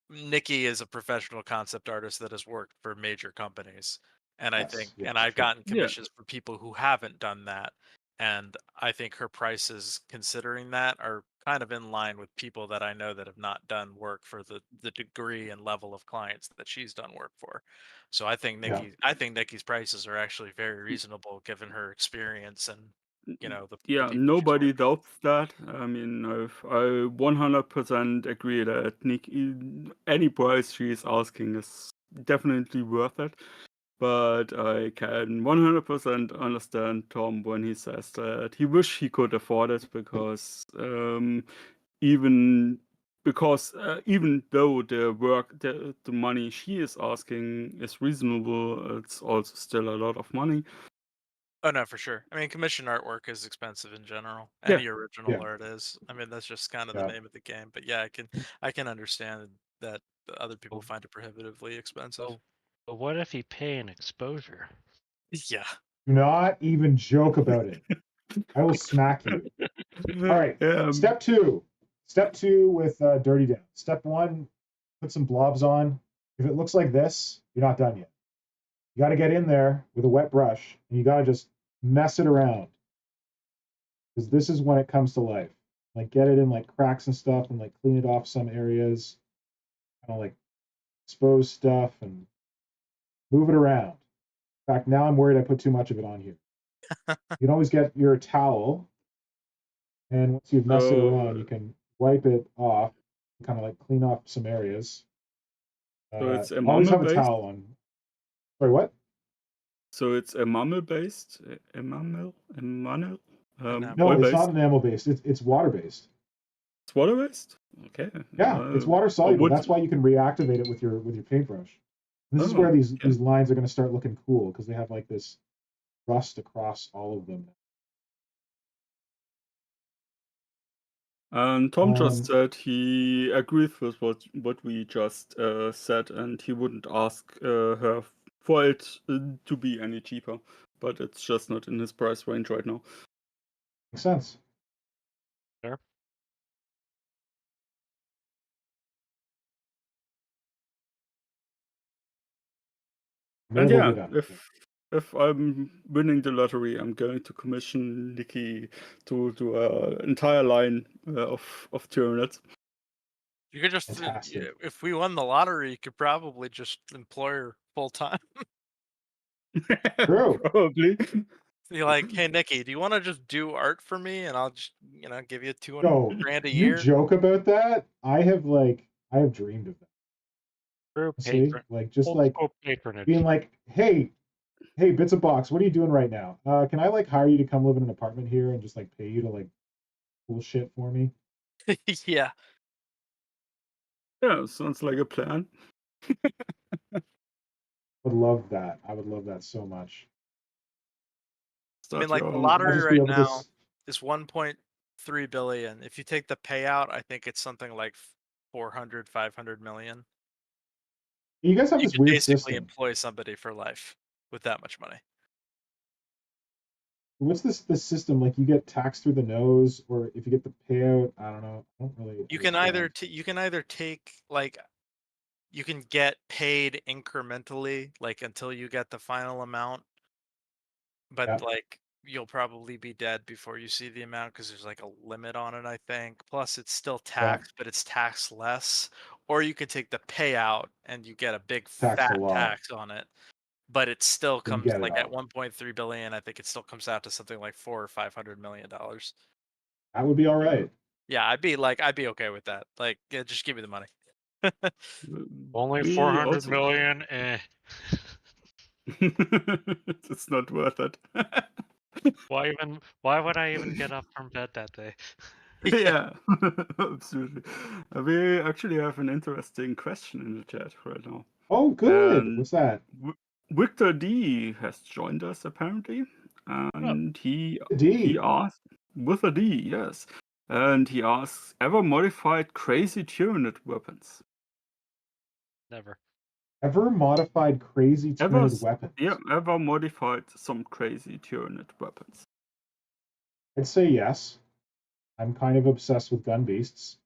Nikki is a professional concept artist that has worked for major companies. And I Yes, think, yeah, and for I've sure. gotten commissions for people who haven't done that. And I think her prices, considering that, are kind of in line with people that I know that have not done work for the degree and level of clients that she's done work for. So I think Nikki's prices are actually very reasonable given her experience and, you know, the yeah, people she's nobody worked with. doubts that. I mean, I 100% agree that any price she is asking is definitely worth it. But I can 100% understand Tom when he says that he wish he could afford it, because even though the money she is asking is reasonable, it's also still a lot of money. Oh no, for sure. I mean, commission artwork is expensive in general. Yeah. Any original art is. I mean, that's just kind of the name of the game. But yeah, I can understand that other people find it prohibitively expensive. But what if you pay an exposure? Yeah. Do not even joke about it. I will smack you. All right. Step two with Dirty Down. Step one, put some blobs on. If it looks like this, You're not done yet. You got to get in there with a wet brush, and you got to just mess it around, because this is when it comes to life. Like, get it in like cracks and stuff, and like clean it off some areas, kind of like expose stuff and move it around. In fact, now I'm worried I put too much of it on here. You can always get your towel, and once you've messed it around, you can wipe it off, kind of like clean off some areas. So it's Always have a enamel-based? towel on. Sorry, what? So it's enamel-based? Enamel? Enamel. No, it's oil-based? not enamel based. It's water based. It's water-based? Okay. Yeah, it's water soluble. would- That's why you can reactivate it with your paintbrush. This is where Oh, these okay. these lines are going to start looking cool, because they have like this rust across all of them. And Tom just Um, said he agrees with what we just said, and he wouldn't ask her for it to be any cheaper, but it's just not in his price range right now. Makes sense. Sure. And Nearly yeah, done. if I'm winning the lottery, I'm going to commission Nikki to do an entire line of Tyranids. You could just, Fantastic. if we won the lottery, you could probably just employ her full time. True. Probably. You're like, hey Nikki, do you want to just do art for me, and I'll just, give you 200 No, grand a you year? joke about that. I have dreamed of that. True See, like just old like school patronage. being like, hey, Bits of Box, what are you doing right now? Can I like hire you to come live in an apartment here and just like pay you to like cool shit for me? Yeah. Yeah, sounds like a plan. Would love that. I would love that so much. I mean, Start like your the own- I'll lottery just be right able now to. is 1.3 billion. If you take the payout, I think it's something like 400, 500 million. You guys have You this could weird basically system. employ somebody for life with that much money. What's this system? Like you get taxed through the nose, or if you get the payout, I don't know. I don't really. You can either take, like, you can get paid incrementally, like until you get the final amount, but Yeah. like you'll probably be dead before you see the amount, because there's like a limit on it, I think. Plus it's still taxed, but it's taxed less. Or you can take the payout and you get a big Taxed a fat lot. tax on it, but it still Then comes get it like at all. 1.3 billion. I think it still comes out to something like $400 or $500 million. That would be all right. Yeah, I'd be okay with that. Like, yeah, just give me the money. Only We 400 also- million. It's not worth it. Why would I even get up from bed that day? Yeah, absolutely. We actually have an interesting question in the chat right now. Oh, good. And What's that? Victor D has joined us apparently, and he D. asked with a D, yes, and he asks, ever modified crazy Tyranid weapons? Never. Ever modified crazy Tyranid weapons? Yeah, ever modified some crazy Tyranid weapons? I'd say yes. I'm kind of obsessed with gun beasts.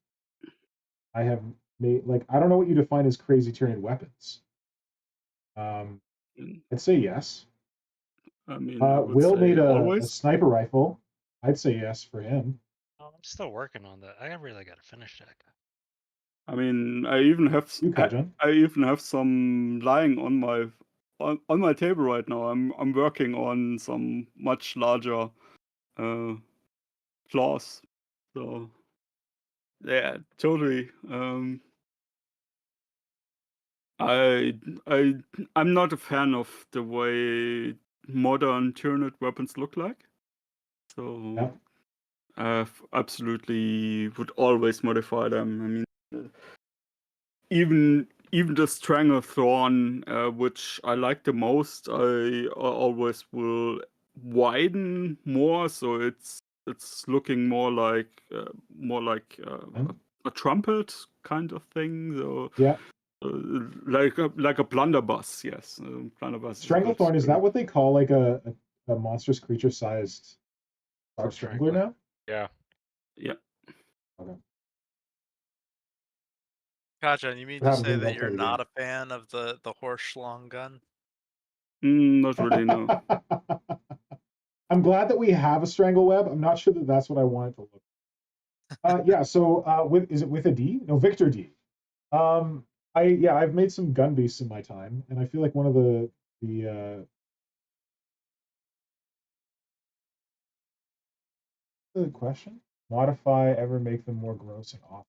I have made I don't know what you define as crazy Tyranid weapons. Mm, I'd say yes. I mean, I would Will say made a always. sniper rifle. I'd say yes for him. Oh, I'm still working on that. I really got to finish that. I mean, I even have You, Kajan. I even have some lying on my table right now. I'm working on some much larger claws. So yeah, totally. I'm not a fan of the way modern Tyranid weapons look like. So Yeah. I absolutely would always modify them. I mean, even the Stranglethorn, which I like the most, I always will widen more, so it's looking more like a trumpet kind of thing. So Yeah. like a blunderbuss, yes. Blunderbuss Stranglethorn, is that what they call like a monstrous creature sized dog strangler now? Yeah. Yeah. Okay. Kajan, you mean What to happens say when you that don't play you're the game? not a fan of the horse schlong gun? Not really, no. I'm glad that we have a strangle web. I'm not sure that that's what I wanted to look. Yeah. So is it with a D? No, Victor D. I've made some gun beasts in my time, and I feel like one of the question, modify ever make them more gross and awful?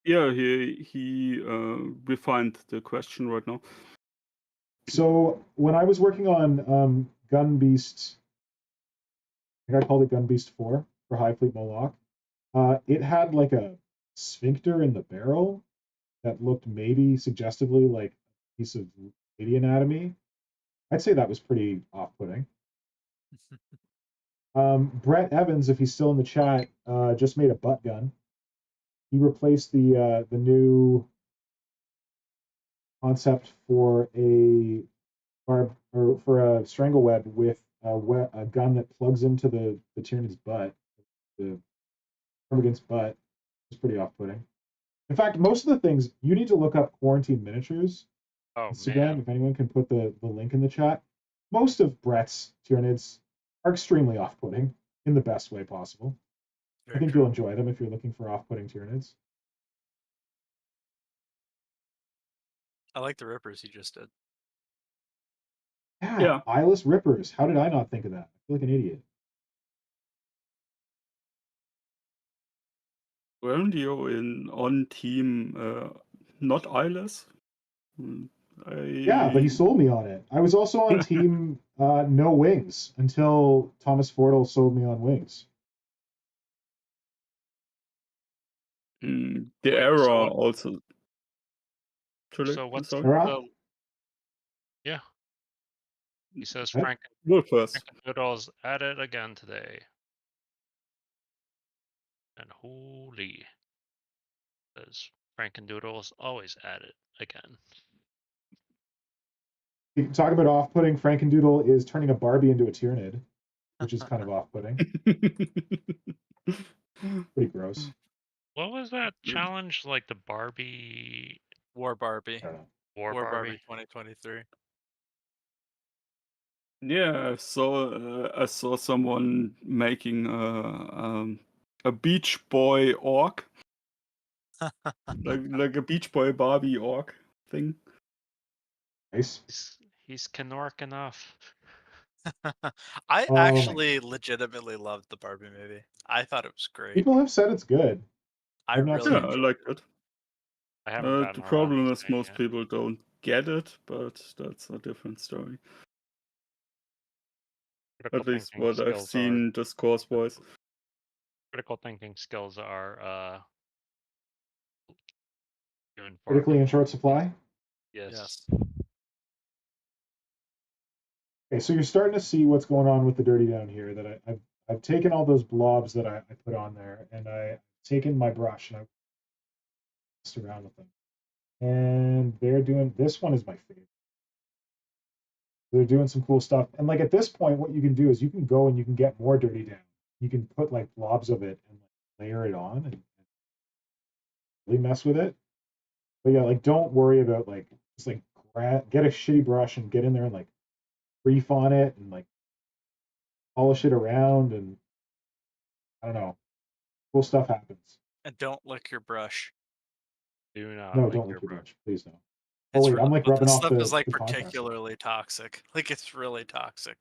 Yeah, he refined the question right now. So when I was working on Gun Beast, I think I called it Gun Beast 4 for High Fleet Moloch. It had like a sphincter in the barrel that looked maybe suggestively like a piece of lady anatomy. I'd say that was pretty off-putting. Brett Evans, if he's still in the chat, just made a butt gun. He replaced the new concept for a strangle web with a gun that plugs into the Tyrannid's butt, the termagant's butt. It's pretty off-putting. In fact, most of the things you need to look up Quarantine Miniatures Instagram. Man. If anyone can put the link in the chat. Most of Brett's Tyranids are extremely off-putting in the best way possible. I think you'll enjoy them if you're looking for off-putting Tyranids. I like the rippers you just did. Yeah, eyeless rippers. How did I not think of that? I feel like an idiot. Weren't you on team not eyeless? Yeah, but he sold me on it. I was also on team no wings until Thomas Fordle sold me on wings. The error also. So what's yeah? He says Frankendoodles added again today. And holy, says Frankendoodles always add it again. You can talk about off-putting. Frankendoodle is turning a Barbie into a Tyrannid, which is kind of off-putting. Pretty gross. What was that challenge? Like the Barbie War Barbie. War Barbie 2023. Yeah, I saw someone making a Beach Boy orc, like a Beach Boy Barbie orc thing. Nice. He's Canork enough. I actually legitimately loved the Barbie movie. I thought it was great. People have said it's good. I really I like it. I haven't the problem is most people don't get it, but that's a different story. At least what I've seen discourse-wise. Critical thinking skills are critically in short supply. Yes. Okay, so you're starting to see what's going on with the dirty down here. That I've taken all those blobs that I put on there, and I've taken my brush and I messed around with them. And they're doing, this one is my favorite. They're doing some cool stuff. And like at this point, what you can do is you can go and you can get more dirty down. You can put like blobs of it and like, layer it on and really mess with it. But yeah, like don't worry about like just like get a shitty brush and get in there and like brief on it and like polish it around, and I don't know, cool stuff happens. And don't lick your brush. Do not. No, don't lick your brush, please don't. Oh wait, I'm like rubbing off the stuff is like contact. particularly toxic. Like it's really toxic.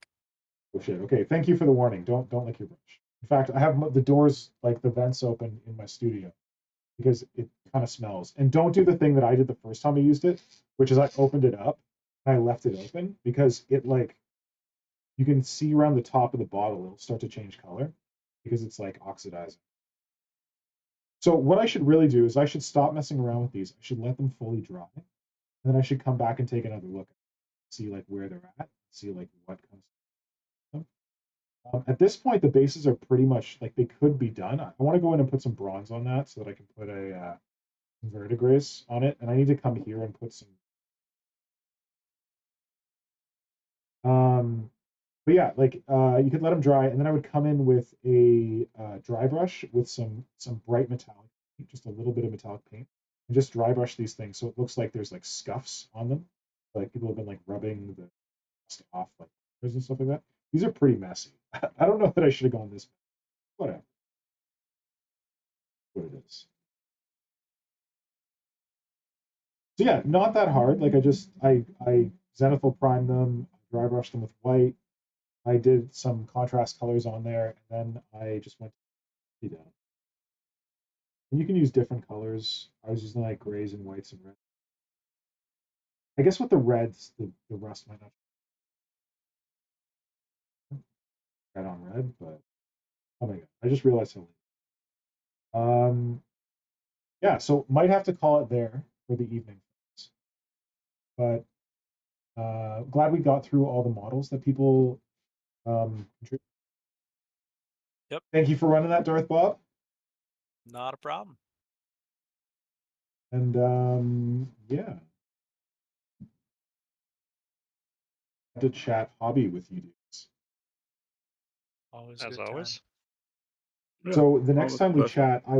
Oh shit. Okay, thank you for the warning. Don't lick your brush. In fact, I have the doors, like the vents open in my studio because it kind of smells. And don't do the thing that I did the first time I used it, which is I opened it up and I left it open because it like, you can see around the top of the bottle, it'll start to change color because it's like oxidizing. So what I should really do is I should stop messing around with these. I should let them fully dry. And then I should come back and take another look, see like where they're at, see like what comes. At this point, the bases are pretty much like they could be done. I want to go in and put some bronze on that so that I can put a verdigris on it, and I need to come here and put some. But yeah, like you could let them dry, and then I would come in with a dry brush with some bright metallic, just a little bit of metallic paint, and just dry brush these things so it looks like there's like scuffs on them, like people have been like rubbing the dust off like and stuff like that. These are pretty messy. I don't know that I should have gone this. Whatever. What it is. So yeah, not that hard. Like I zenithal primed them, dry brushed them with white. I did some contrast colors on there, and then I just went to down. And you can use different colors. I was using like grays and whites and reds. I guess with the reds, the rust might not red on red, but oh my god, I just realized how late. Yeah, so might have to call it there for the evening. But glad we got through all the models that people contributed. Yep. Thank you for running that, DarthBob. Not a problem. And yeah, to chat hobby with you dudes. Always As good always. time. So the next always time we pleasure. chat, I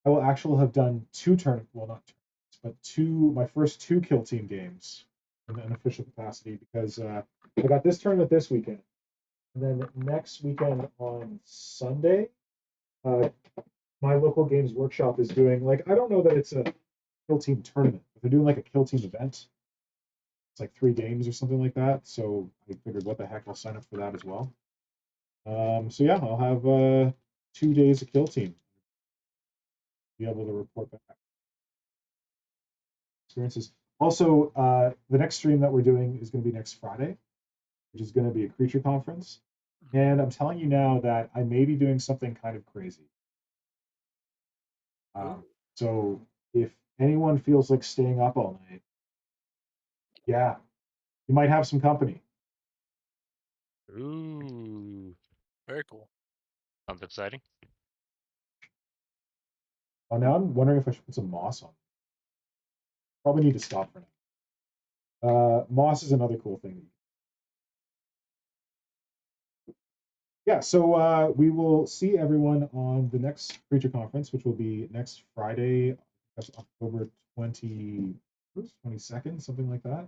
will actually have done two tournaments. Well, not tournaments, but my first two kill team games in an official capacity because I got this tournament this weekend, and then next weekend on Sunday, my local games workshop is doing like I don't know that it's a kill team tournament, but they're doing like a kill team event. It's like 3 games or something like that. So I figured, what the heck, I'll sign up for that as well. So yeah, I'll have 2 days of kill team. Be able to report back experiences. Also, the next stream that we're doing is going to be next Friday, which is going to be a creature conference. And I'm telling you now that I may be doing something kind of crazy. So if anyone feels like staying up all night, yeah, you might have some company. Ooh, Very cool. sounds exciting. Oh, now I'm wondering if I should put some moss on. Probably need to stop for now. Moss is another cool thing. Yeah, so we will see everyone on the next creature conference, which will be next Friday, that's October 22nd, something like that.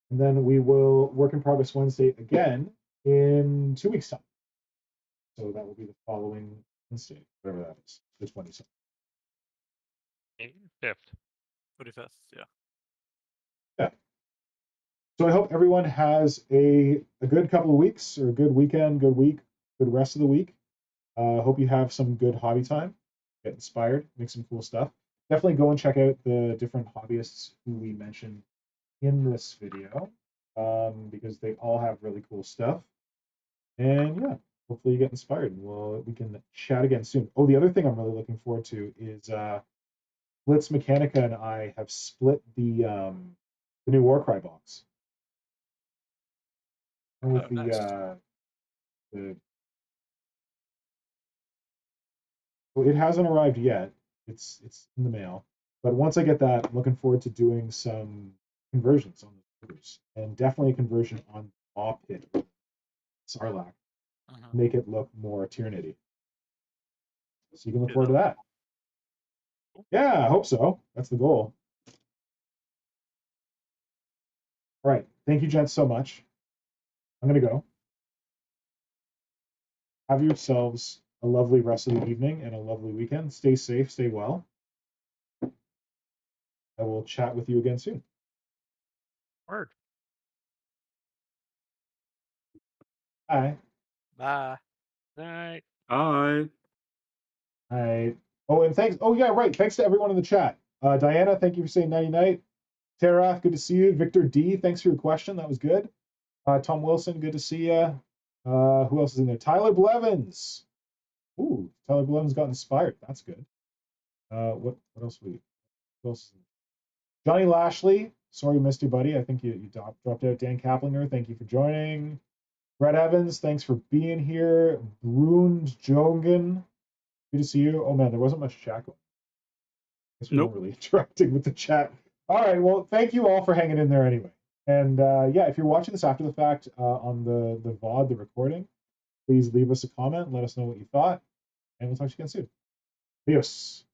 And then we will work in progress Wednesday again in 2 weeks' time. So that will be the following Wednesday, whatever that is, the 27th. 5th. 25th, yeah. Yeah. So I hope everyone has a good couple of weeks, or a good weekend, good week, good rest of the week. Hope you have some good hobby time, get inspired, make some cool stuff. Definitely go and check out the different hobbyists who we mentioned in this video, because they all have really cool stuff. And yeah, hopefully you get inspired, and we can chat again soon. Oh, the other thing I'm really looking forward to is Blitz Mechanica and I have split the new Warcry box. And with nice. Well, it hasn't arrived yet. It's in the mail. But once I get that, I'm looking forward to doing some conversions on the servers, and definitely a conversion on Law Pit Sarlacc, make it look more Tyranidy. So you can look forward to that. Yeah, I hope so. That's the goal. All right. Thank you, gents, so much. I'm going to go. Have yourselves a lovely rest of the evening and a lovely weekend. Stay safe, stay well. I will chat with you again soon. Word. Bye. Bye. Night. Bye. All right. Oh, and thanks. Oh, yeah, right. Thanks to everyone in the chat. Diana, thank you for saying nighty night. Tarath, good to see you. Victor D, thanks for your question. That was good. Tom Wilson, good to see you. Who else is in there? Tyler Blevins. Ooh, Tyler Blevins got inspired. That's good. What else we? Who else is in there? Johnny Lashley. Sorry we missed you, buddy. I think you dropped out. Dan Kaplinger, thank you for joining. Brett Evans, thanks for being here. Brund Jogan, good to see you. Oh man, there wasn't much chat going. I guess we weren't really interacting with the chat. All right, well, thank you all for hanging in there anyway. And yeah, if you're watching this after the fact on the VOD, the recording, please leave us a comment and let us know what you thought. And we'll talk to you again soon. Adios.